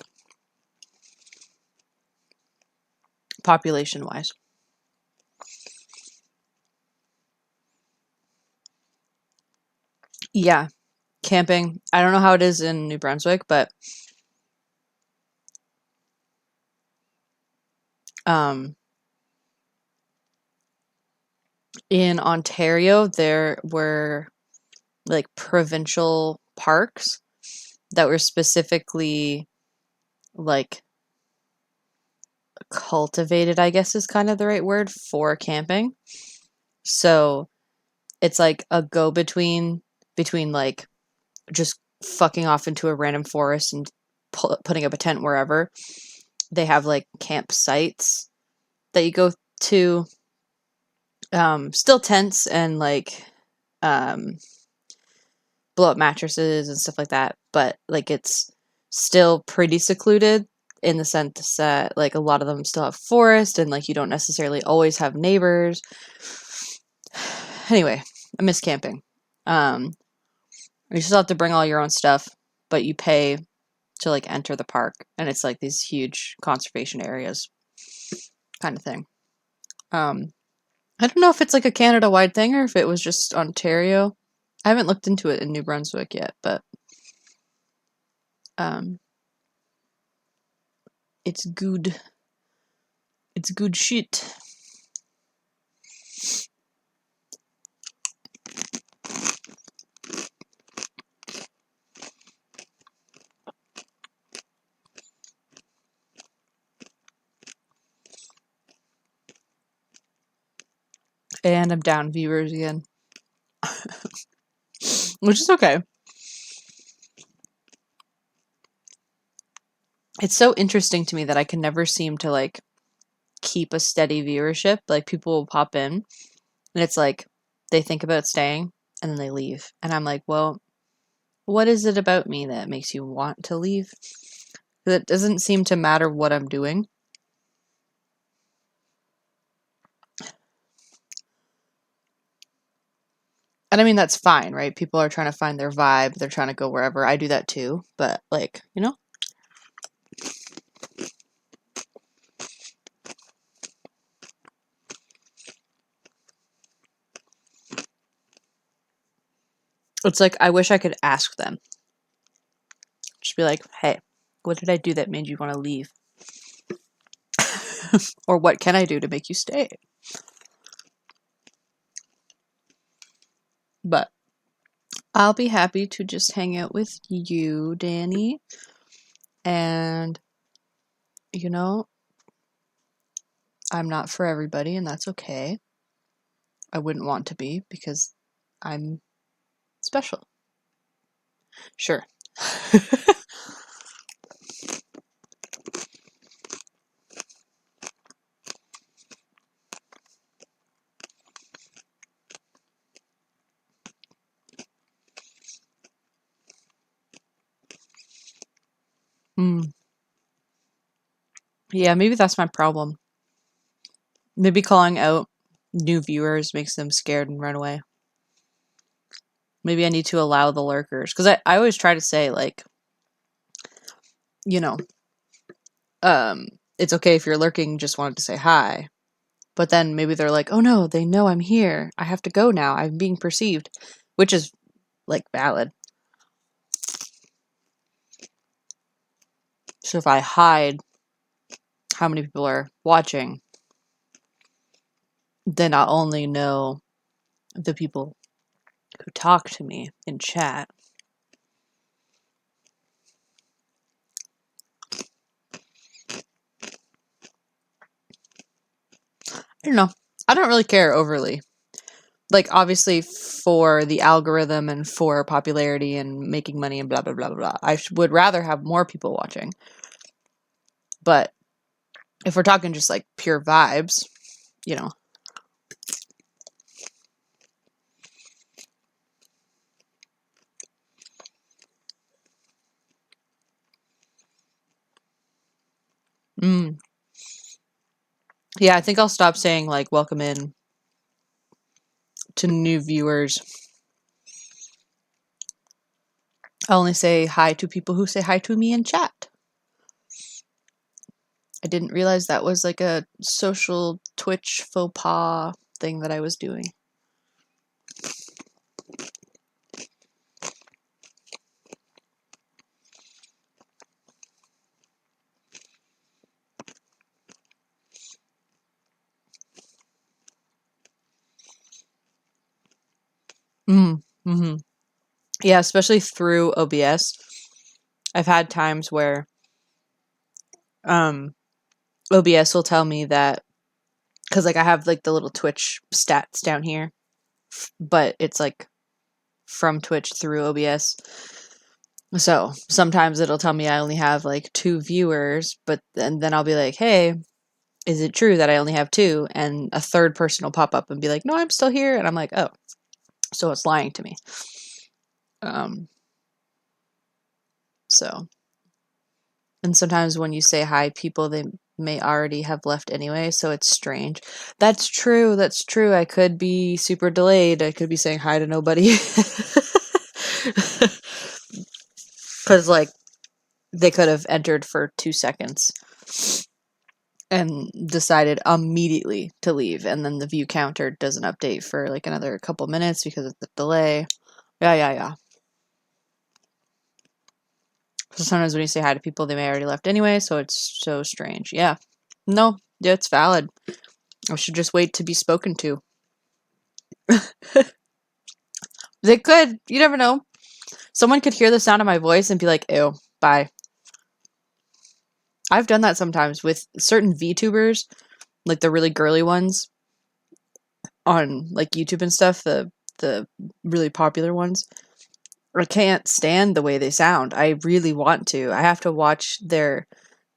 population wise. Yeah. Camping. I don't know how it is in New Brunswick, but um in Ontario there were like provincial parks that were specifically like cultivated, I guess is kind of the right word, for camping. So it's like a go between like just fucking off into a random forest and putting up a tent wherever. They have like campsites that you go to, still tents and like um blow up mattresses and stuff like that, but like it's still pretty secluded in the sense that like a lot of them still have forest and like you don't necessarily always have neighbors. Anyway, I miss camping. You still have to bring all your own stuff, but you pay to like enter the park, and it's like these huge conservation areas kind of thing. I don't know if it's like a Canada wide thing or if it was just Ontario. I haven't looked into it in New Brunswick yet, but um it's good. It's good shit. And I'm down viewers again. Which is okay. It's so interesting to me that I can never seem to like keep a steady viewership. Like people will pop in and it's like they think about staying and then they leave. And I'm like, well, what is it about me that makes you want to leave? It doesn't seem to matter what I'm doing. And I mean, that's fine, right? People are trying to find their vibe. They're trying to go wherever. I do that too. But like, you know? It's like, I wish I could ask them. Just be like, hey, what did I do that made you want to leave? Or what can I do to make you stay? But I'll be happy to just hang out with you, Danny. And, you know, I'm not for everybody, and that's okay. I wouldn't want to be because I'm special. Sure. Mm. Yeah, maybe that's my problem. Maybe calling out new viewers makes them scared and run away. Maybe I need to allow the lurkers. Because I always try to say, like, you know, it's okay if you're lurking, just wanted to say hi. But then maybe they're like, oh no, they know I'm here. I have to go now. I'm being perceived. Which is, like, valid. So if I hide how many people are watching, then I'll only know the people who talk to me in chat. I don't know. I don't really care overly. Like, obviously, for the algorithm and for popularity and making money and blah, blah, blah, blah, blah. I would rather have more people watching. But if we're talking just, like, pure vibes, you know. Mm. Yeah, I think I'll stop saying, like, welcome in to new viewers. I'll only say hi to people who say hi to me in chat. I didn't realize that was like a social Twitch faux pas thing that I was doing. Mm-hmm. Yeah, especially through OBS. I've had times where OBS will tell me that, because like I have like the little Twitch stats down here, but it's like from Twitch through OBS. So sometimes it'll tell me I only have like 2 viewers, but then I'll be like, hey, is it true that I only have 2? And a third person will pop up and be like, no, I'm still here. And I'm like, oh, so it's lying to me. So, and sometimes when you say hi, people, they may already have left anyway, so it's strange. That's true. That's true. I could be super delayed. I could be saying hi to nobody. Because, like, they could have entered for 2 seconds and decided immediately to leave, and then the view counter doesn't update for like another couple minutes because of the delay. Yeah. So sometimes when you say hi to people, they may already left anyway, so it's so strange. Yeah. No, yeah, it's valid. I should just wait to be spoken to. They could. You never know. Someone could hear the sound of my voice and be like, ew, bye. I've done that sometimes with certain VTubers, like the really girly ones on like YouTube and stuff, the really popular ones. I can't stand the way they sound. I really want to. I have to watch their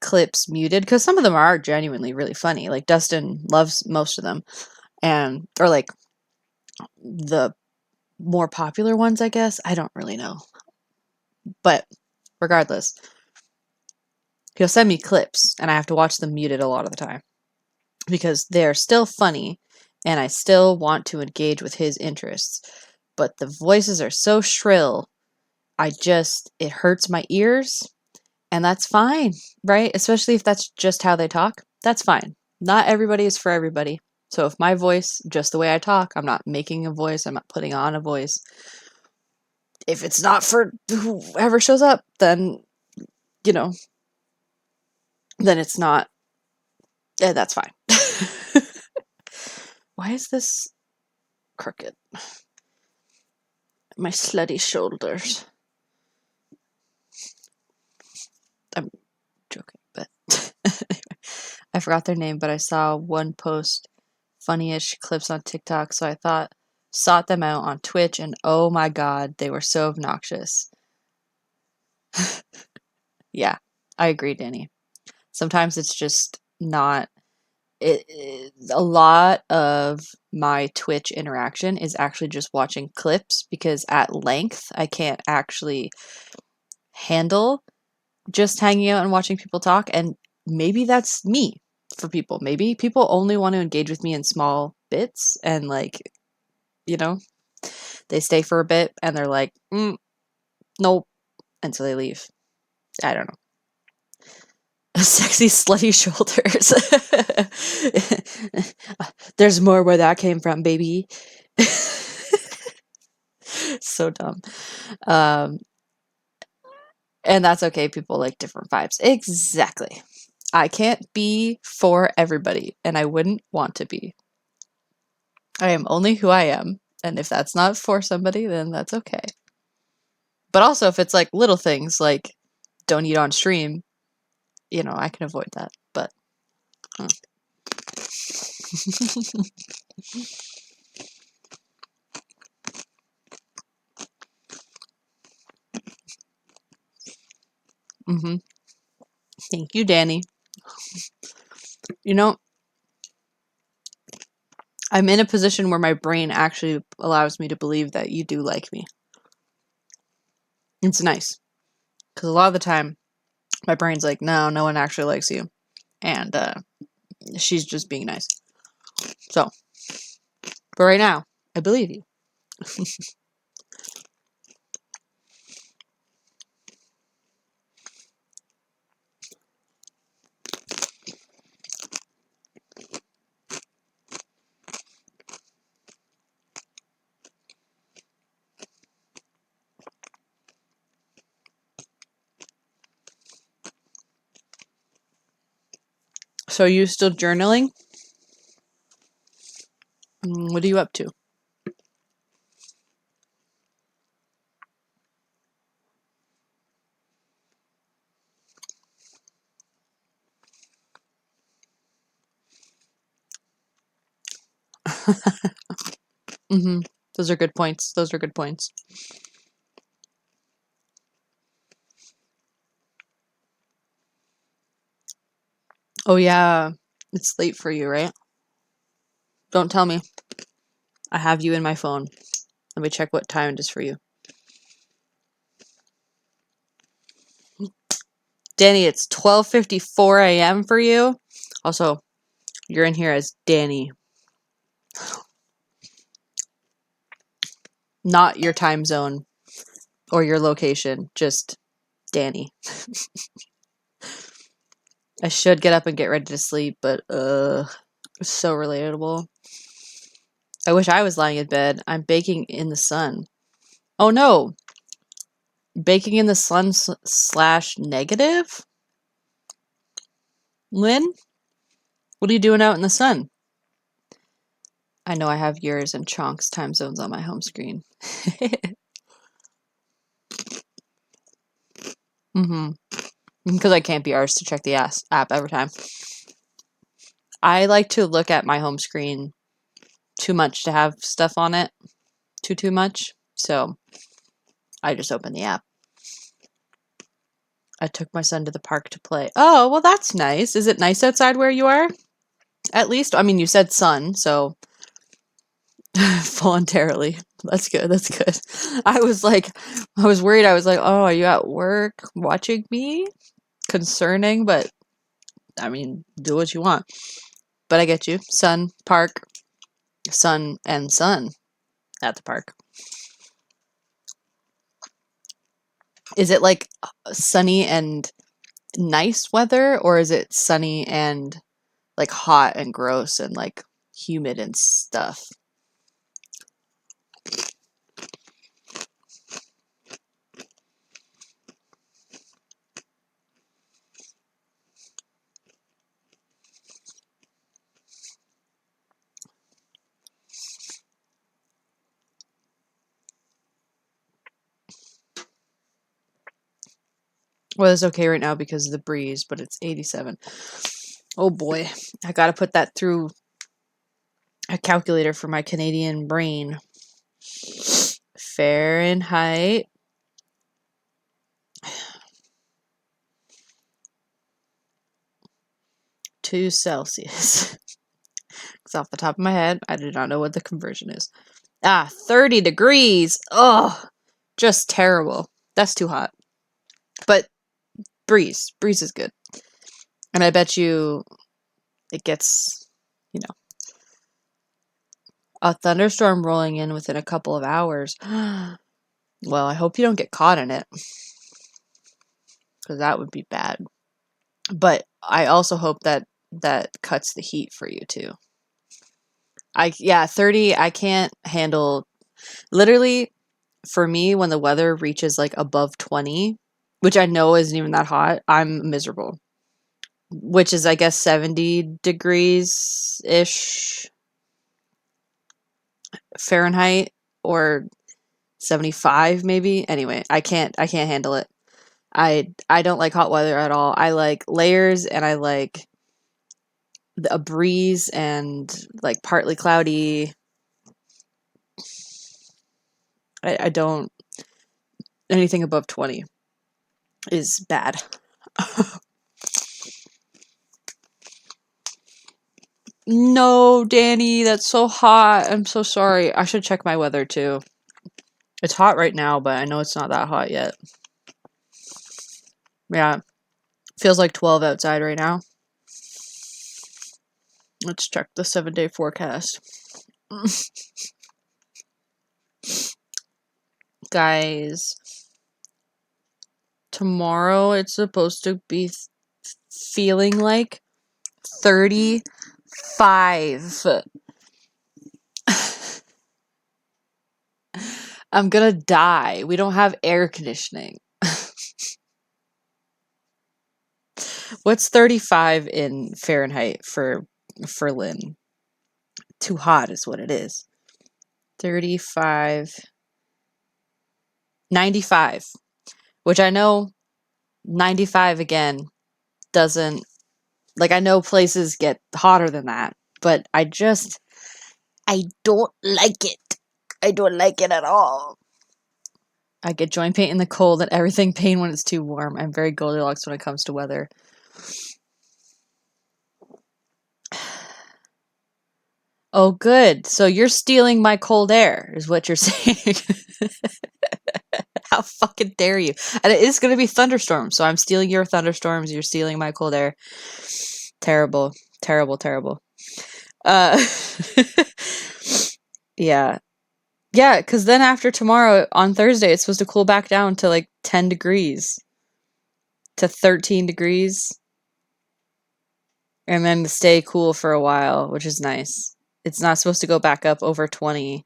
clips muted because some of them are genuinely really funny. Like Dustin loves most of them, and or like the more popular ones, I guess. I don't really know, but regardless, he'll send me clips, and I have to watch them muted a lot of the time because they're still funny, and I still want to engage with his interests. But the voices are so shrill. It hurts my ears. And that's fine, right? Especially if that's just how they talk. That's fine. Not everybody is for everybody. So if my voice, just the way I talk, I'm not making a voice, I'm not putting on a voice. If it's not for whoever shows up, then, you know, then it's not. Yeah, that's fine. Why is this crooked? My slutty shoulders. I'm joking, but I forgot their name, but I saw one post, funny-ish clips on TikTok, so I thought sought them out on Twitch, and oh my god, they were so obnoxious. Yeah, I agree, Danny. Sometimes it's just not a lot of my Twitch interaction is actually just watching clips because at length I can't actually handle just hanging out and watching people talk, and maybe that's me for people. Maybe people only want to engage with me in small bits and like, you know, they stay for a bit and they're like, nope, and so they leave. I don't know. Sexy slutty shoulders. There's more where that came from, baby. So dumb. And that's okay. People like different vibes. Exactly. I can't be for everybody, and I wouldn't want to be. I am only who I am, and if that's not for somebody, then that's okay. But also, if it's like little things like don't eat on stream, you know, I can avoid that. But mm-hmm. Thank you, Danny. You know, I'm in a position where my brain actually allows me to believe that you do like me. It's nice. Because a lot of the time, my brain's like, no, no one actually likes you. And she's just being nice. So, but right now, I believe you. So, are you still journaling? What are you up to? Mm-hmm. Those are good points. Those are good points. Oh, yeah. It's late for you, right? Don't tell me. I have you in my phone. Let me check what time it is for you. Danny, it's 12:54 a.m. for you. Also, you're in here as Danny. Not your time zone or your location, just Danny. I should get up and get ready to sleep, but it's so relatable. I wish I was lying in bed. I'm baking in the sun. Oh no. Baking in the sun slash negative? Lynn? What are you doing out in the sun? I know I have yours and Chonk's time zones on my home screen. Mm-hmm. Because I can't be arsed to check the app every time. I like to look at my home screen too much to have stuff on it. Too much. So I just open the app. I took my son to the park to play. Oh, well, that's nice. Is it nice outside where you are? At least, I mean, you said sun, so voluntarily. That's good. That's good. I was worried. I was like, oh, are you at work watching me? Concerning, but I mean, do what you want. But I get you. Sun, park, sun, and sun at the park. Is it like sunny and nice weather, or is it sunny and like hot and gross and like humid and stuff? Well, it's okay right now because of the breeze, but it's 87. Oh boy, I gotta put that through a calculator for my Canadian brain. Fahrenheit to Celsius. Because off the top of my head, I do not know what the conversion is. 30 degrees. Oh, just terrible. That's too hot. But breeze. Breeze is good. And I bet you it gets, you know, a thunderstorm rolling in within a couple of hours. Well, I hope you don't get caught in it. Because that would be bad. But I also hope that that cuts the heat for you too. 30, I can't handle. Literally, for me, when the weather reaches like above 20, which I know isn't even that hot, I'm miserable. Which is, I guess, 70 degrees ish Fahrenheit, or 75 maybe. Anyway, I can't handle it. I don't like hot weather at all. I like layers, and I like a breeze, and like partly cloudy. I don't, anything above 20 is bad. No, Danny, that's so hot. I'm so sorry. I should check my weather too. It's hot right now, but I know it's not that hot yet. Yeah, feels like 12 outside right now. Let's check the 7-day forecast. Guys, tomorrow it's supposed to be feeling like 35. I'm gonna die. We don't have air conditioning. What's 35 in Fahrenheit for Lynn? Too hot is what it is. 35, 95, which I know 95 again doesn't, like, I know places get hotter than that, but I don't like it. I don't like it at all. I get joint pain in the cold and everything pain when it's too warm. I'm very Goldilocks when it comes to weather. Oh, good. So you're stealing my cold air, is what you're saying. How fucking dare you? And it is going to be thunderstorms, so I'm stealing your thunderstorms. You're stealing my cold air. Terrible, terrible, terrible. Uh, yeah. Yeah, because then after tomorrow, on Thursday, it's supposed to cool back down to like 10 degrees to 13 degrees. And then stay cool for a while, which is nice. It's not supposed to go back up over 20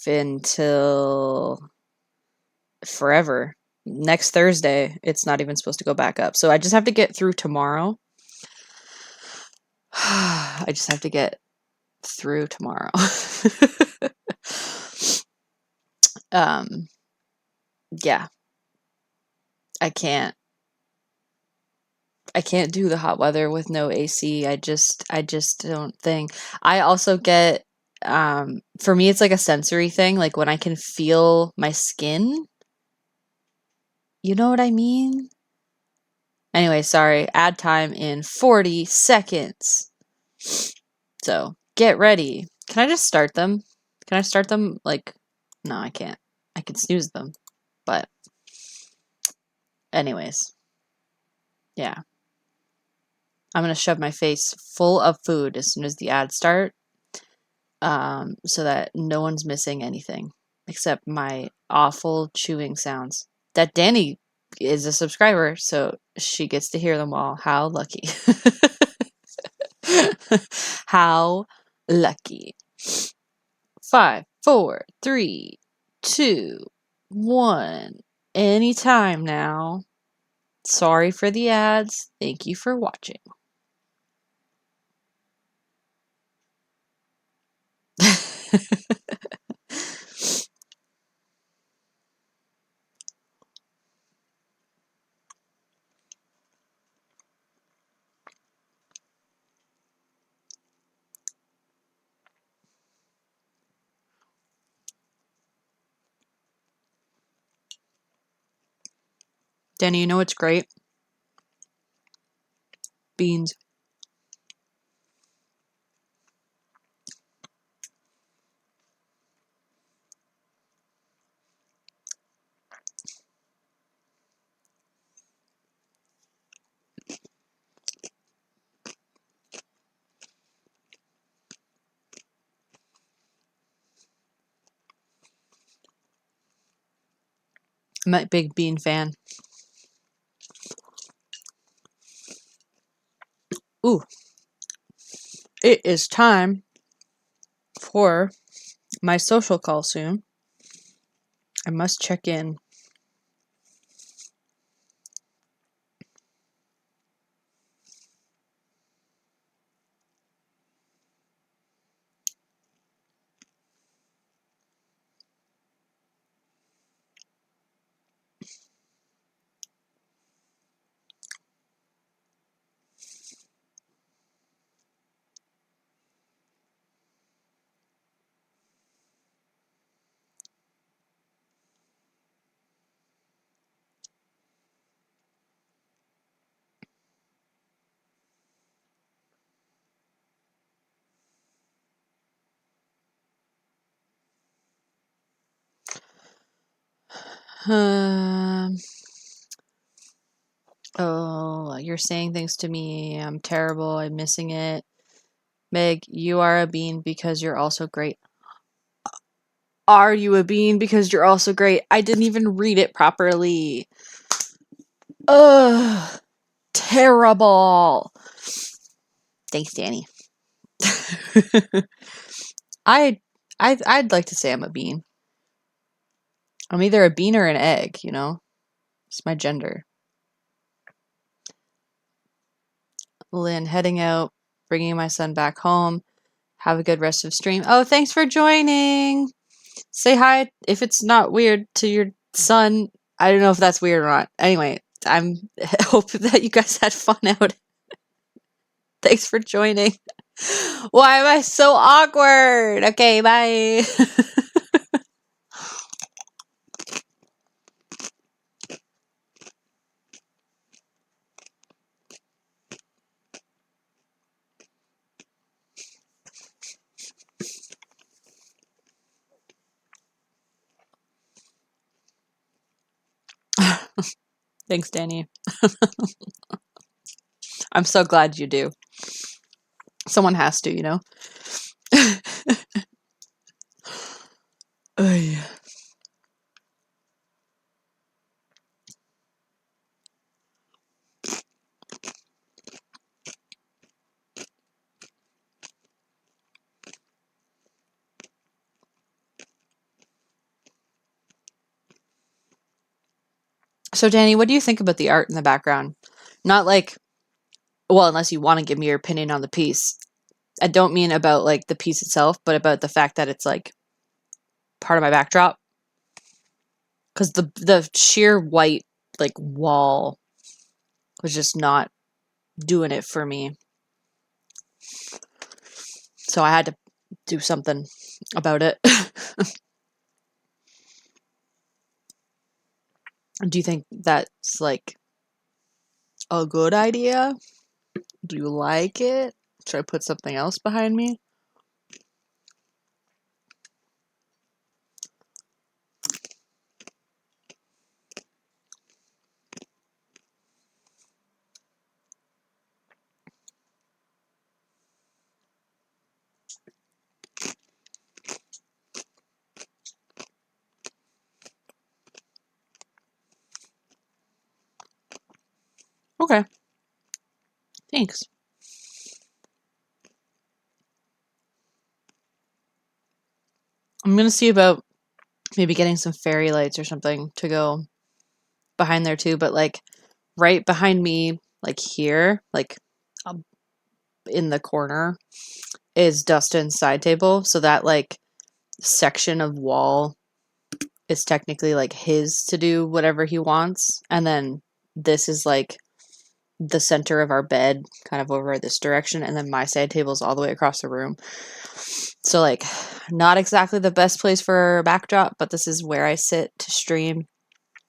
until forever. Next Thursday, it's not even supposed to go back up. So I just have to get through tomorrow. I just have to get through tomorrow. Yeah. I can't do the hot weather with no AC. I just don't think. I also get, for me it's like a sensory thing, like when I can feel my skin. You know what I mean? Anyway, sorry. Ad time in 40 seconds. So, get ready. Can I just start them? Can I start them like, no, I can't. I can snooze them. But anyways. Yeah. I'm going to shove my face full of food as soon as the ads start, so that no one's missing anything except my awful chewing sounds. That Danny is a subscriber, so she gets to hear them all. How lucky. How lucky. 5, 4, 3, 2, 1. Anytime now. Sorry for the ads. Thank you for watching. Danny, you know what's great? Beans. I'm a big bean fan. Ooh, it is time for my social call soon. I must check in. Oh, you're saying things to me. I'm terrible. I'm missing it. Meg, you are a bean because you're also great. Are you a bean because you're also great? I didn't even read it properly. Ugh, terrible. Thanks, Danny. I'd like to say I'm a bean. I'm either a bean or an egg, you know? It's my gender. Lynn, heading out, bringing my son back home. Have a good rest of stream. Oh, thanks for joining. Say hi if it's not weird to your son. I don't know if that's weird or not. Anyway, I'm hope that you guys had fun out. Thanks for joining. Why am I so awkward? Okay, bye. Thanks, Danny. I'm so glad you do. Someone has to, you know? So, Danny, what do you think about the art in the background? Not like, well, unless you want to give me your opinion on the piece. I don't mean about like the piece itself, but about the fact that it's like part of my backdrop. Because the sheer white like wall was just not doing it for me. So I had to do something about it. Do you think that's like a good idea? Do you like it? Should I put something else behind me? Okay. Thanks. I'm gonna see about maybe getting some fairy lights or something to go behind there too, but like right behind me, like here, like in the corner, is Dustin's side table. So that like section of wall is technically like his to do whatever he wants. And then this is like the center of our bed, kind of over this direction. And then my side table is all the way across the room. So like not exactly the best place for a backdrop, but this is where I sit to stream.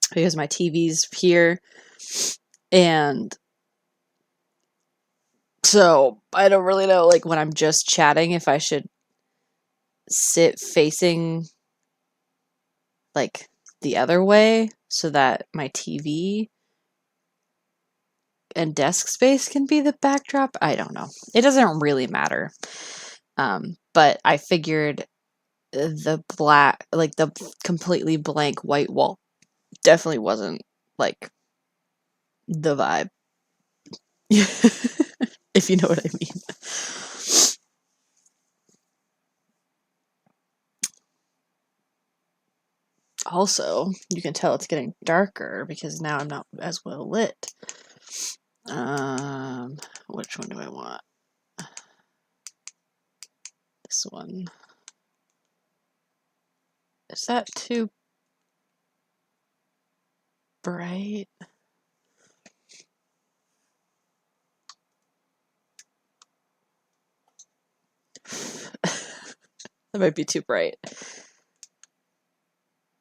because my TV's here. And so I don't really know, like when I'm just chatting, if I should sit facing like the other way so that my TV and desk space can be the backdrop. I don't know. It doesn't really matter. But I figured the black, like the completely blank white wall definitely wasn't like the vibe. If you know what I mean. Also, you can tell it's getting darker because now I'm not as well lit. Which one do I want? This one. Is that too bright? That might be too bright.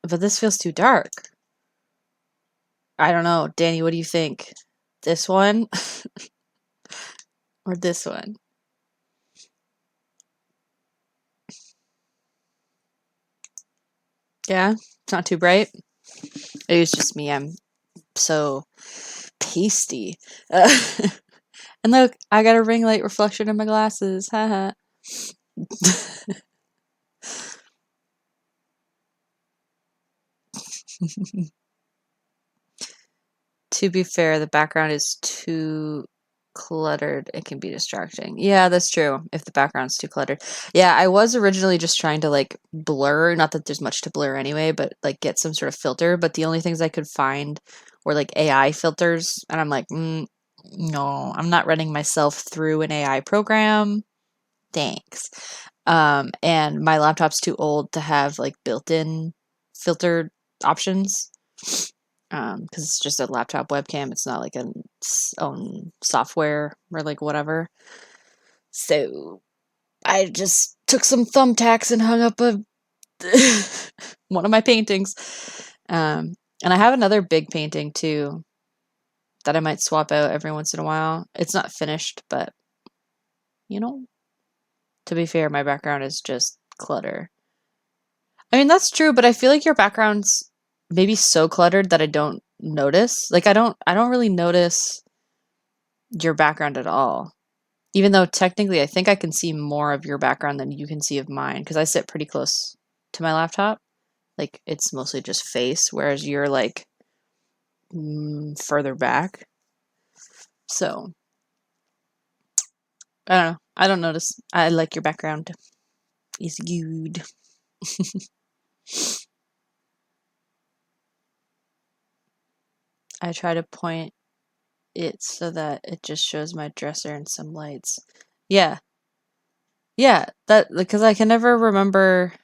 But this feels too dark. I don't know. Danny, what do you think? This one? Or this one? Yeah? It's not too bright? It was just me. I'm so pasty. And look, I got a ring light reflection in my glasses. Haha. To be fair, the background is too cluttered. It can be distracting. Yeah, that's true. If the background's too cluttered. Yeah, I was originally just trying to like blur, not that there's much to blur anyway, but like get some sort of filter. But the only things I could find were like AI filters. And I'm like, no, I'm not running myself through an AI program. Thanks. And my laptop's too old to have like built-in filter options. Because it's just a laptop webcam. It's not like its own software or like whatever. So I just took some thumbtacks and hung up a one of my paintings. And I have another big painting too that I might swap out every once in a while. It's not finished, but you know, to be fair, my background is just clutter. I mean, that's true, but I feel like your background's maybe so cluttered that I don't notice. Like I don't really notice your background at all. Even though technically I think I can see more of your background than you can see of mine because I sit pretty close to my laptop. Like it's mostly just face, whereas you're like further back. So I don't know. I don't notice. I like your background. It's good. I try to point it so that it just shows my dresser and some lights. Yeah. Yeah, that because I can never remember.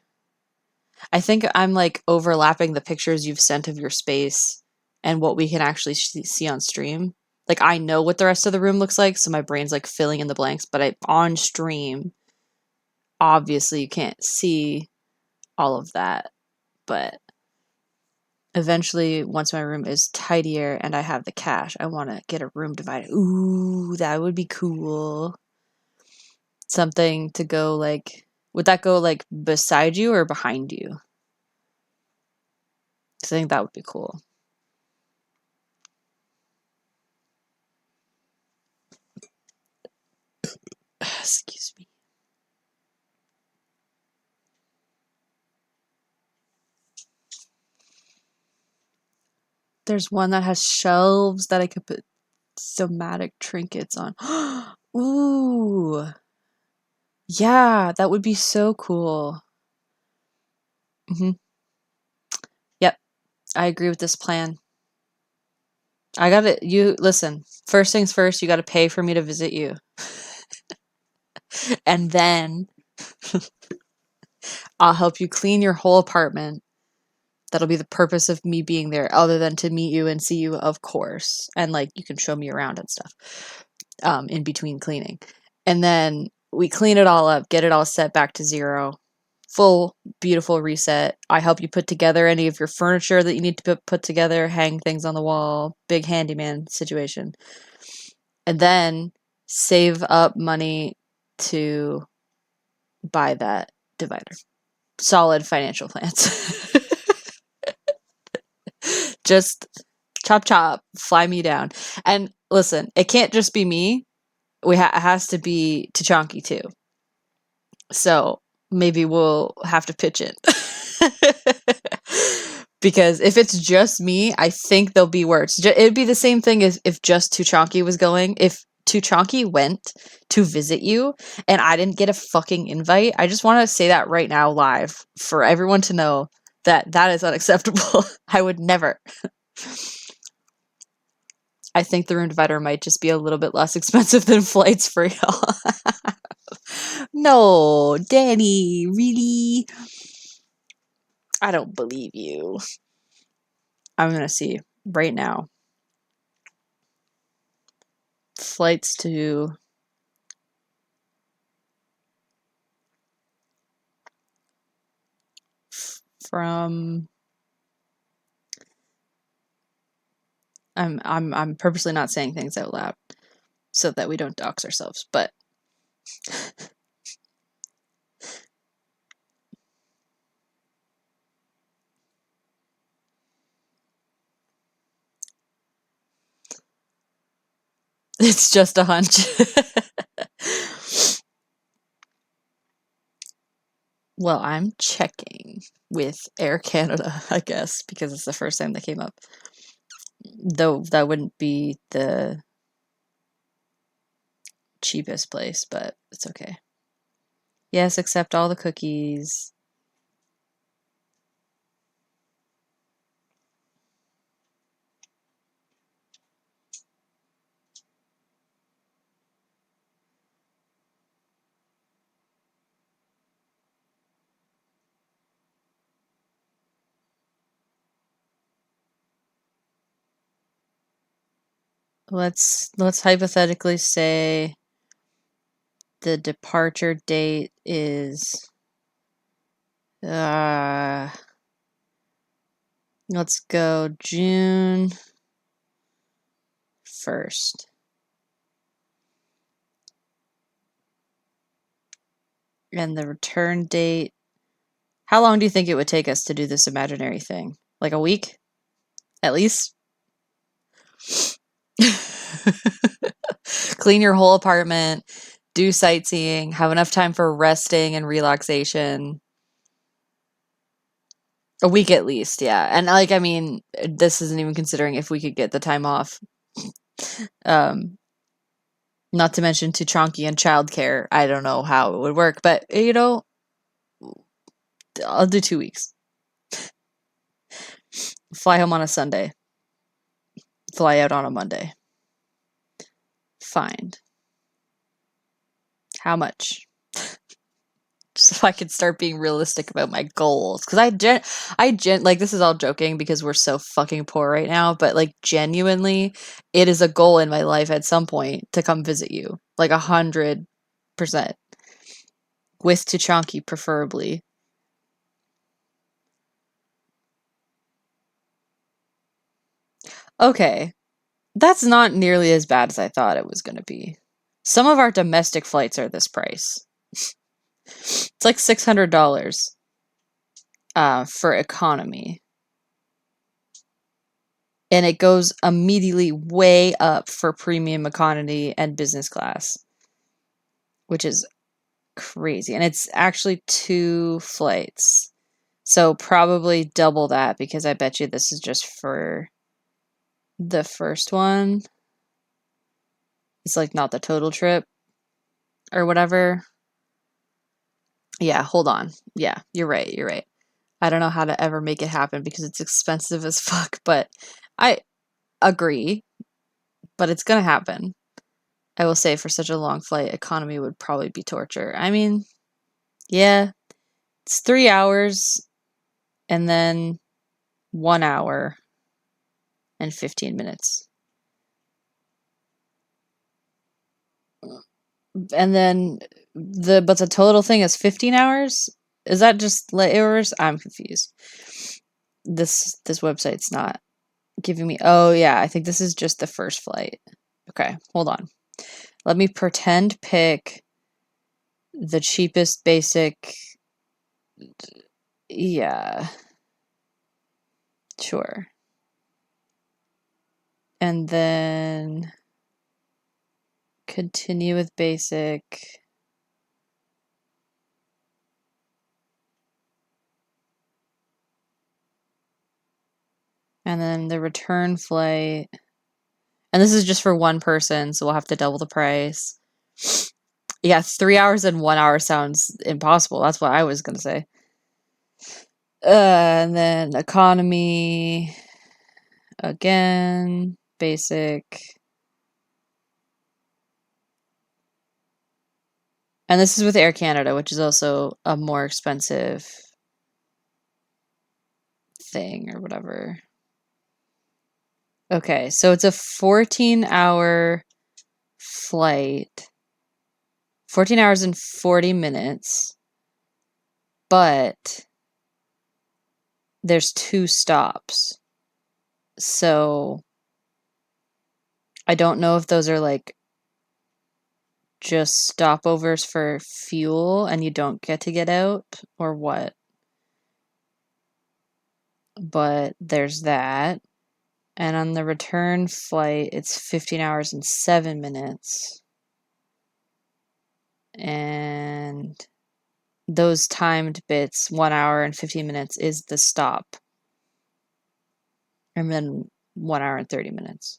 I think I'm like overlapping the pictures you've sent of your space and what we can actually see on stream. Like I know what the rest of the room looks like, so my brain's like filling in the blanks, but on stream, obviously you can't see all of that. But eventually, once my room is tidier and I have the cash, I want to get a room divided. Ooh, that would be cool. Something to go like, would that go like beside you or behind you? 'Cause I think that would be cool. Excuse me. There's one that has shelves that I could put somatic trinkets on. Ooh. Yeah, that would be so cool. Yep, I agree with this plan. I gotta, you, listen, first things first, you gotta pay for me to visit you. And then I'll help you clean your whole apartment. That'll be the purpose of me being there, other than to meet you and see you, of course. And like, you can show me around and stuff, in between cleaning. And then we clean it all up, get it all set back to zero, full beautiful reset. I help you put together any of your furniture that you need to put together, hang things on the wall, big handyman situation. And then save up money to buy that divider. Solid financial plans. Just chop chop, fly me down. And listen, it can't just be me. It has to be Tachanki too. So maybe we'll have to pitch it. Because if it's just me, I think there'll be worse. It'd be the same thing as if just Tuchanki was going. If Tuchanki went to visit you and I didn't get a fucking invite, I just want to say that right now live for everyone to know that that is unacceptable. I would never. I think the room divider might just be a little bit less expensive than flights for y'all. No, Danny, really? I don't believe you. I'm going to see right now. Flights to from I'm purposely not saying things out loud so that we don't dox ourselves, but it's just a hunch. Well, I'm checking with Air Canada, I guess, because it's the first time that came up. Though that wouldn't be the cheapest place, but it's okay. Yes, accept all the cookies. Let's hypothetically say the departure date is let's go June 1st. And the return date, how long do you think it would take us to do this imaginary thing? Like a week? At least? Clean your whole apartment, do sightseeing, have enough time for resting and relaxation. A week at least, yeah. And like, I mean, this isn't even considering if we could get the time off. Not to mention Tuchanki and childcare. I don't know how it would work, but you know, I'll do 2 weeks. Fly home on a Sunday. Fly out on a Monday. Fine. How much? So I could start being realistic about my goals. Because like, this is all joking because we're so fucking poor right now, but like, genuinely, it is a goal in my life at some point to come visit you. Like 100%. With Tuchanki, preferably. Okay. That's not nearly as bad as I thought it was going to be. Some of our domestic flights are this price. It's like $600 for economy. And it goes immediately way up for premium economy and business class, which is crazy. And it's actually 2 flights. So probably double that because I bet you this is just for the first one. It's like not the total trip or whatever. Yeah, hold on. Yeah, you're right. You're right. I don't know how to ever make it happen because it's expensive as fuck, but I agree, but it's gonna happen. I will say for such a long flight, economy would probably be torture. I mean, yeah, it's 3 hours and then 1 hour and 15 minutes. And then the total thing is 15 hours? Is that just layovers? I'm confused. This website's not giving me. Oh yeah, I think this is just the first flight. Okay, hold on. Let me pretend pick the cheapest basic. Yeah, sure. And then continue with basic. And then the return flight. And this is just for one person, so we'll have to double the price. Yeah, 3 hours and 1 hour sounds impossible. That's what I was gonna say. And then economy again, basic. And this is with Air Canada, which is also a more expensive thing or whatever. Okay, so it's a 14-hour flight. 14 hours and 40 minutes. But there's 2 stops. So I don't know if those are like just stopovers for fuel and you don't get to get out or what. But there's that. And on the return flight, it's 15 hours and 7 minutes. And those timed bits, 1 hour and 15 minutes, is the stop. And then 1 hour and 30 minutes.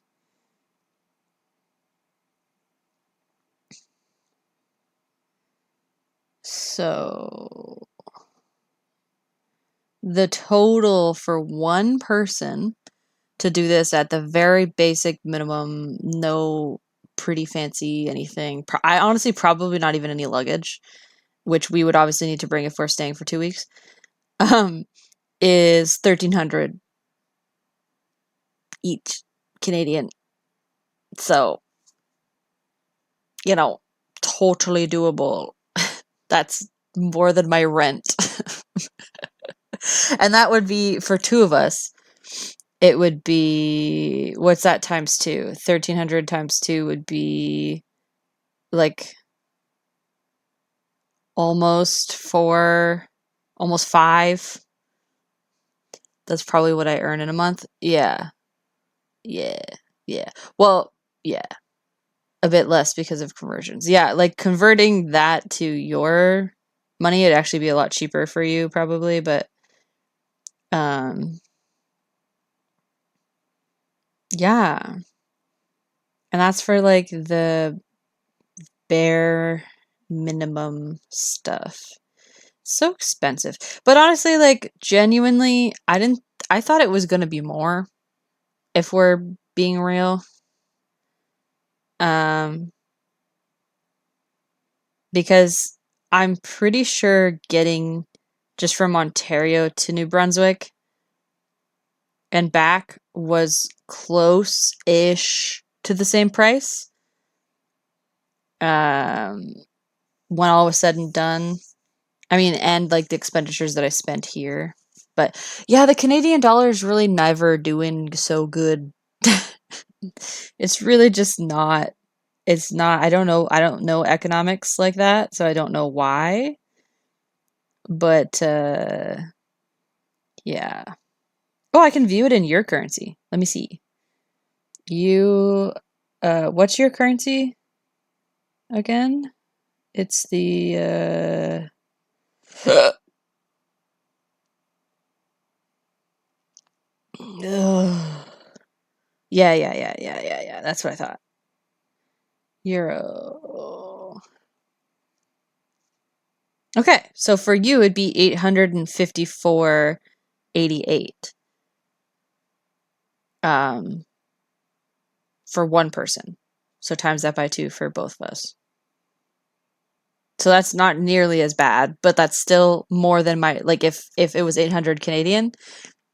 So the total for one person to do this at the very basic minimum, no pretty fancy anything. I honestly probably not even any luggage, which we would obviously need to bring if we're staying for 2 weeks. Is 1,300 each Canadian. So, totally doable. That's more than my rent. And that would be for 2 of us. It would be, what's that times 2? 1,300 times 2 would be like almost 4, almost 5. That's probably what I earn in a month. Yeah. Yeah. Yeah. Well, yeah. A bit less because of conversions. Yeah, like converting that to your money, it'd actually be a lot cheaper for you probably, but um yeah. And that's for like the bare minimum stuff. So expensive. But honestly, like genuinely, I thought it was gonna be more if we're being real. Um because I'm pretty sure getting just from Ontario to New Brunswick and back was close-ish to the same price. Um, when all was said and done. I mean, and like the expenditures that I spent here. But yeah, the Canadian dollar is really never doing so good. It's really just not. It's not. I don't know economics like that, so I don't know why. But yeah. Oh, I can view it in your currency. Let me see. You what's your currency again? It's the ugh. Yeah. That's what I thought. Euro. Okay, so for you it'd be 854.88. Um for one person. So times that by 2 for both of us. So that's not nearly as bad, but that's still more than my like if it was 800 Canadian,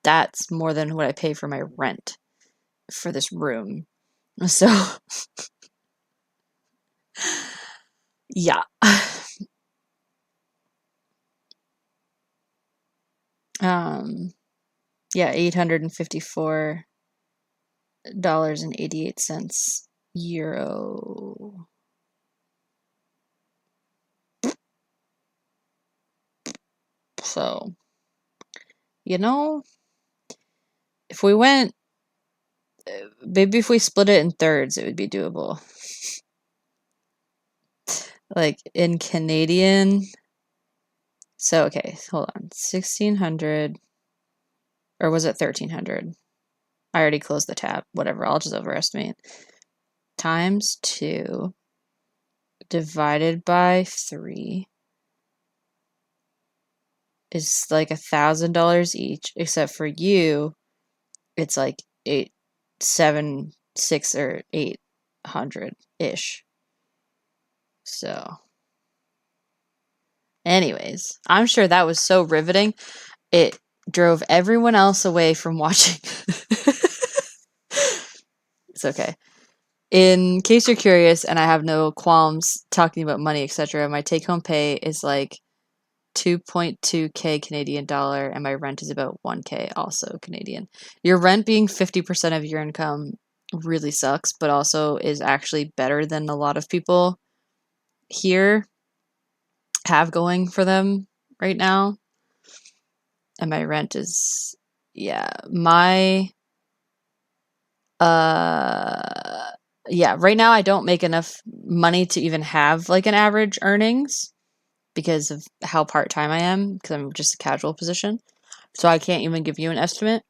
that's more than what I pay for my rent for this room. So yeah. Yeah, $854.88 euro. So, if we went, maybe if we split it in thirds, it would be doable. Like in Canadian. So, okay, hold on. 1600, or was it 1300? I already closed the tab. Whatever, I'll just overestimate. Times 2 divided by 3 is like $1,000 each, except for you, it's like 876 or 800-ish. So, anyways, I'm sure that was so riveting. It drove everyone else away from watching. It's okay. In case you're curious, and I have no qualms talking about money, etc., my take-home pay is like 2.2k Canadian dollar, and my rent is about 1k also Canadian. Your rent being 50% of your income really sucks, but also is actually better than a lot of people here have going for them right now. And my rent is, yeah, yeah, right now I don't make enough money to even have like an average earnings because of how part-time I am, because I'm just a casual position. So I can't even give you an estimate.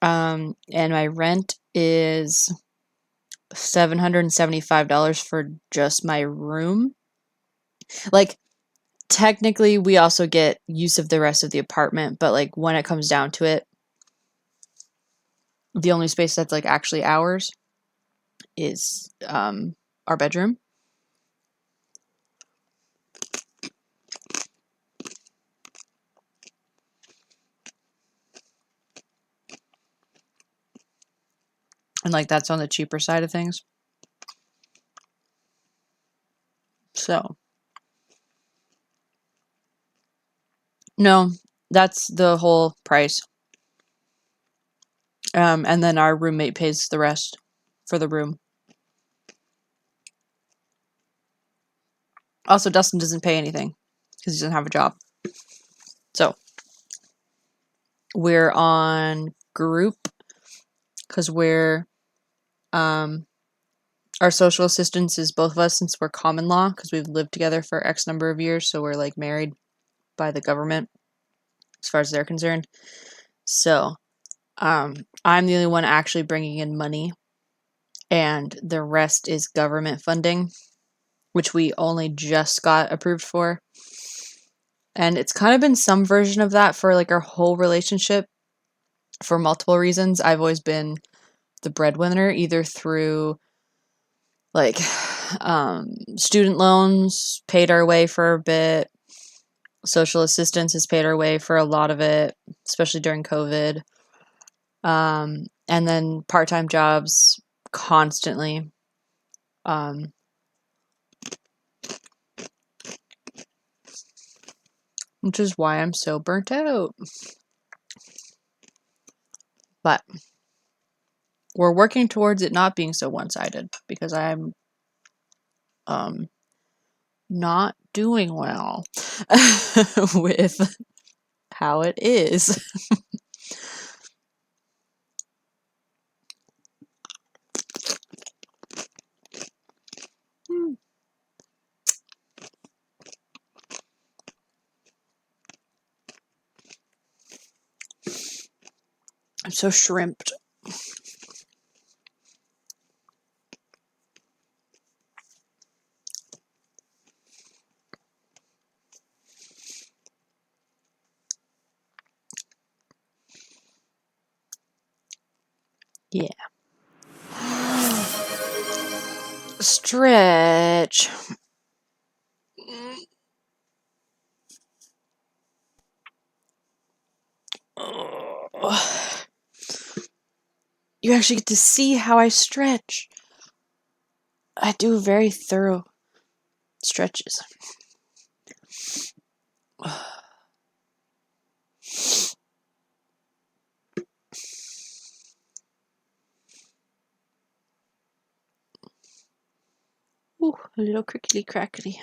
And my rent is $775 for just my room. Like, technically, we also get use of the rest of the apartment, but like when it comes down to it, the only space that's like actually ours is our bedroom. And like that's on the cheaper side of things. So, no, that's the whole price. And then our roommate pays the rest for the room. Also, Dustin doesn't pay anything because he doesn't have a job. So, we're on group because our social assistance is both of us since we're common law because we've lived together for X number of years. So, we're like married by the government as far as they're concerned. So, I'm the only one actually bringing in money, and the rest is government funding, which we only just got approved for. And it's kind of been some version of that for like our whole relationship for multiple reasons. I've always been the breadwinner, either through like student loans paid our way for a bit, social assistance has paid our way for a lot of it, especially during COVID. And then part-time jobs constantly. Which is why I'm so burnt out. But we're working towards it not being so one-sided because I'm not doing well with how it is. I'm so shrimped. Yeah. Stretch. You actually get to see how I stretch. I do very thorough stretches. Ooh, a little crickety crackety.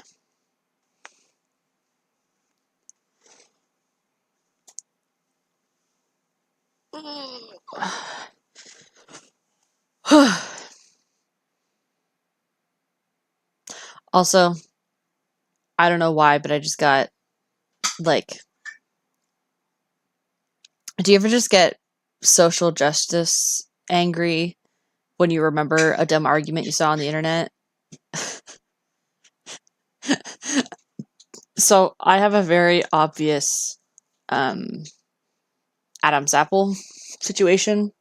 Also, I don't know why, but I just got like, do you ever just get social justice angry when you remember a dumb argument you saw on the internet? So I have a very obvious um, Adam's apple situation,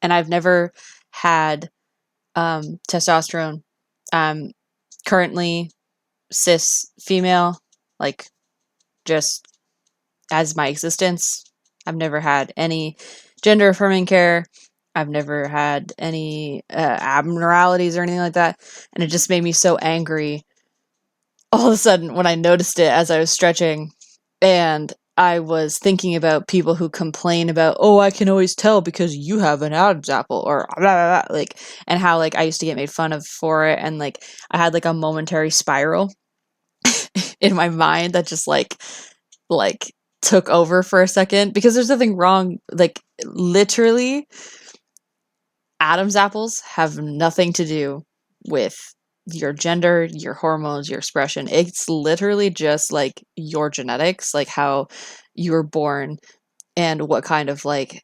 and I've never had testosterone. Um, Currently cis female, like just as my existence. I've never had any gender affirming care. I've never had any abnormalities or anything like that. And it just made me so angry all of a sudden when I noticed it as I was stretching. And I was thinking about people who complain about, oh, I can always tell because you have an Adam's apple or blah, blah, blah, like, and how like I used to get made fun of for it. And like I had like a momentary spiral in my mind that just like took over for a second because there's nothing wrong. Like literally, Adam's apples have nothing to do with your gender, your hormones, your expression. It's literally just like your genetics, like how you were born and what kind of like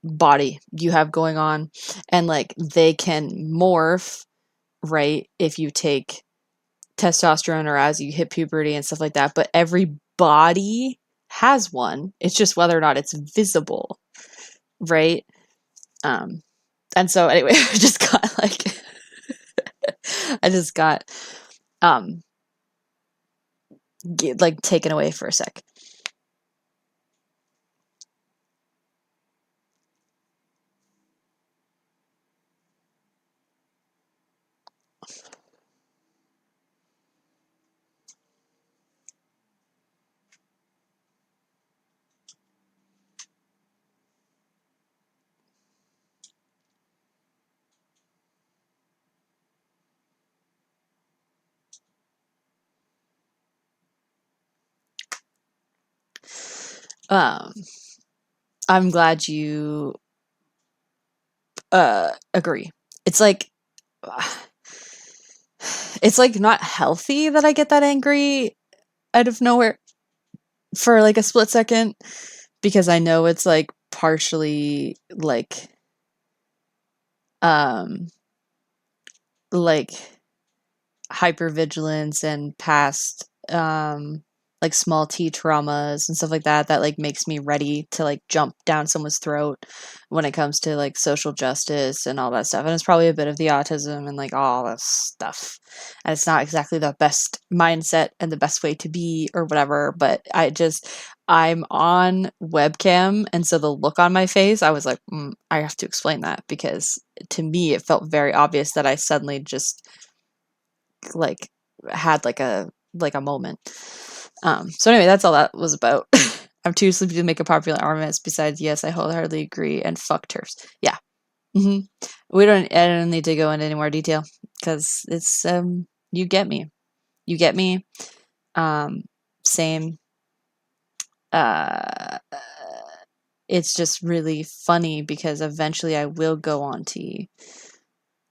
body you have going on. And like they can morph, right, if you take testosterone or as you hit puberty and stuff like that. But every body has one. It's just whether or not it's visible, right? Um, and so anyway, I just got like I just got um like taken away for a sec. Um, I'm glad you agree. It's like it's like not healthy that I get that angry out of nowhere for like a split second because I know it's like partially um like hypervigilance and past like small t traumas and stuff like that that like makes me ready to like jump down someone's throat when it comes to like social justice and all that stuff. And it's probably a bit of the autism and like all that stuff, and it's not exactly the best mindset and the best way to be or whatever, but I'm on webcam, and so the look on my face, I was like, I have to explain that because to me it felt very obvious that I suddenly just like had like a moment. So anyway, that's all that was about. I'm too sleepy to make a popular argument. Besides, yes, I wholeheartedly agree and fuck turfs. Yeah. hmm I don't need to go into any more detail because it's you get me. You get me. Um Same. Uh it's just really funny because eventually I will go on T.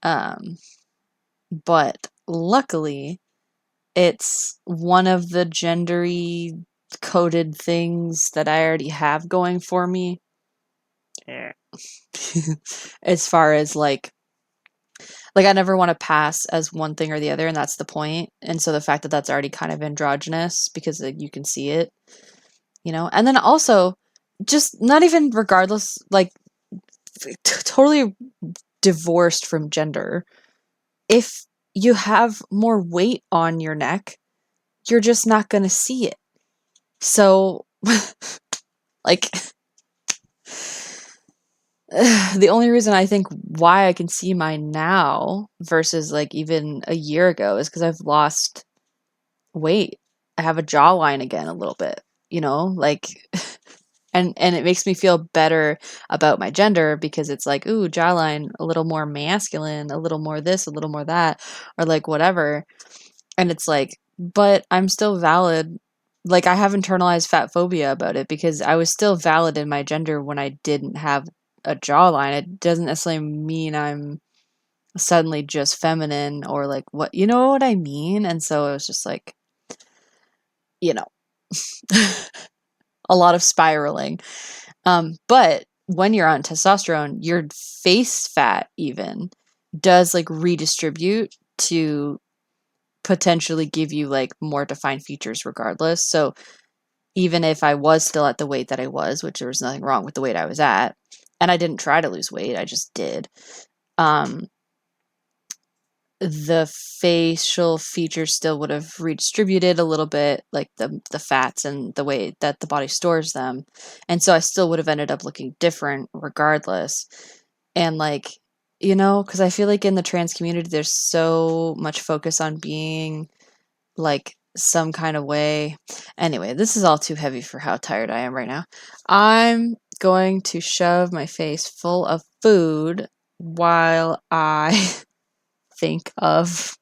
Um but luckily it's one of the gendery coded things that I already have going for me. Yeah. As far as like I never want to pass as one thing or the other, and that's the point. And so the fact that that's already kind of androgynous because like, you can see it, and then also just not even regardless, like totally divorced from gender. If you have more weight on your neck, you're just not going to see it. So like the only reason I think why I can see mine now versus like even a year ago is because I've lost weight. I have a jawline again a little bit, like And it makes me feel better about my gender because it's like, ooh, jawline a little more masculine, a little more this, a little more that, or like whatever. And it's like, but I'm still valid. Like I have internalized fat phobia about it because I was still valid in my gender when I didn't have a jawline. It doesn't necessarily mean I'm suddenly just feminine or like what, you know what I mean? And so it was just like, you know, a lot of spiraling. But when you're on testosterone, your face fat even does like redistribute to potentially give you like more defined features regardless. So even if I was still at the weight that I was, which there was nothing wrong with the weight I was at, and I didn't try to lose weight, I just did. Um, the facial features still would have redistributed a little bit, like the fats and the way that the body stores them. And so I still would have ended up looking different regardless. And like, you know, because I feel like in the trans community, there's so much focus on being like some kind of way. Anyway, this is all too heavy for how tired I am right now. I'm going to shove my face full of food while I think of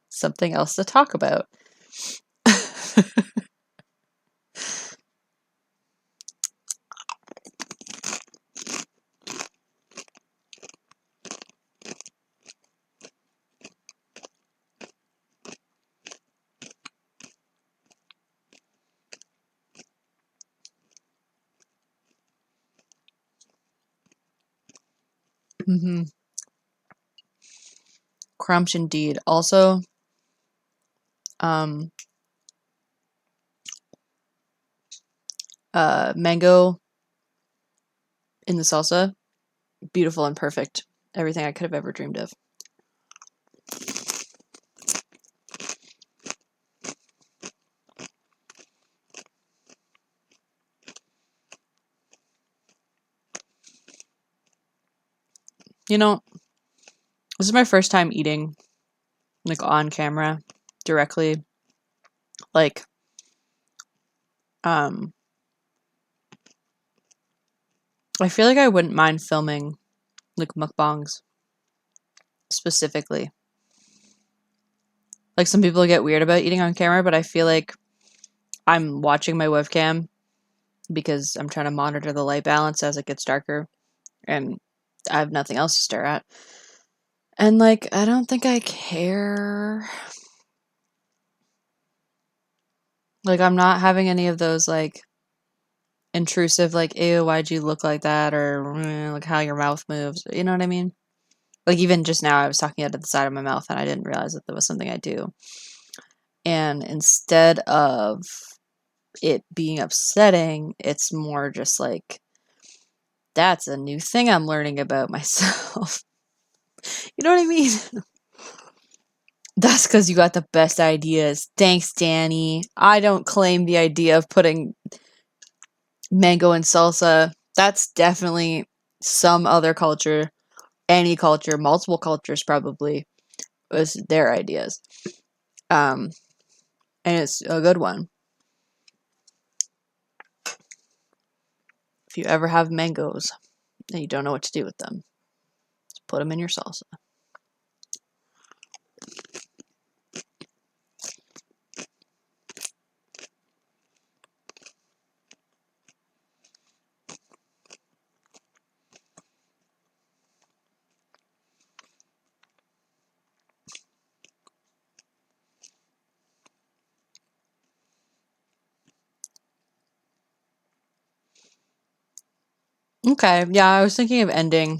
something else to talk about. Mm-hmm. Crunch indeed. Also, um, mango in the salsa, beautiful and perfect. Everything I could have ever dreamed of. You know, this is my first time eating like on camera directly. Like, um, I feel like I wouldn't mind filming like mukbangs specifically. Like some people get weird about eating on camera, but I feel like I'm watching my webcam because I'm trying to monitor the light balance as it gets darker and I have nothing else to stare at. And like, I don't think I care. Like, I'm not having any of those like intrusive, like, ew, why'd you look like that? Or like how your mouth moves. You know what I mean? Like, even just now, I was talking out of the side of my mouth and I didn't realize that there was something I do. And instead of it being upsetting, it's more just like, that's a new thing I'm learning about myself. You know what I mean? That's because you got the best ideas. Thanks, Danny. I don't claim the idea of putting mango in salsa. That's definitely some other culture, any culture, multiple cultures probably was their ideas. Um, and it's a good one. If you ever have mangoes and you don't know what to do with them, just put them in your salsa. Okay, yeah, I was thinking of ending.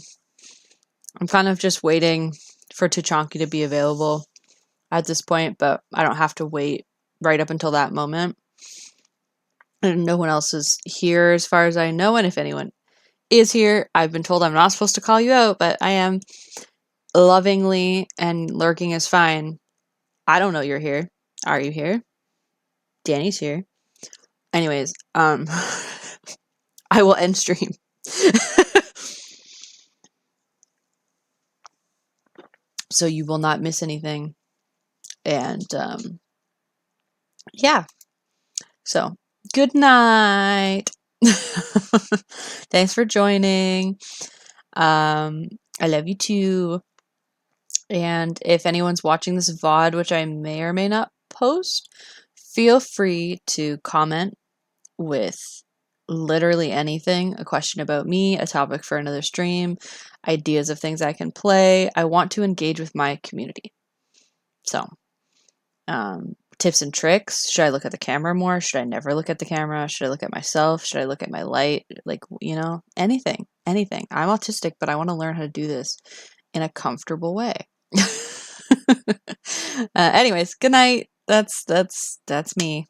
I'm kind of just waiting for Tuchonki to be available at this point, but I don't have to wait right up until that moment. And no one else is here as far as I know, and if anyone is here, I've been told I'm not supposed to call you out, but I am. Lovingly, and lurking is fine. I don't know you're here. Are you here? Danny's here. Anyways, I will end stream. So you will not miss anything. And yeah. So, good night. Thanks for joining. I love you too. And if anyone's watching this VOD, which I may or may not post, feel free to comment with literally anything, a question about me, a topic for another stream, ideas of things I can play. I want to engage with my community. So, tips and tricks. Should I look at the camera more? Should I never look at the camera? Should I look at myself? Should I look at my light? Like, anything, anything. I'm autistic, but I want to learn how to do this in a comfortable way. Anyways, good night. That's me.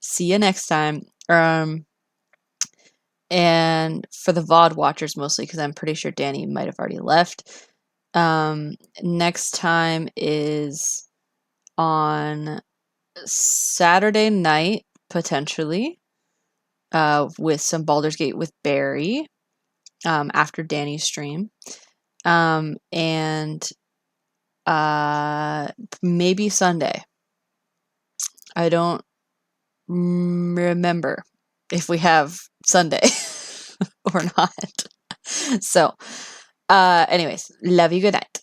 See you next time. And for the VOD watchers mostly, because I'm pretty sure Danny might have already left. Next time is on Saturday night, potentially, with some Baldur's Gate with Barry, after Danny's stream. And maybe Sunday. I don't remember if we have Sunday or not. So, anyways, love you. Good night.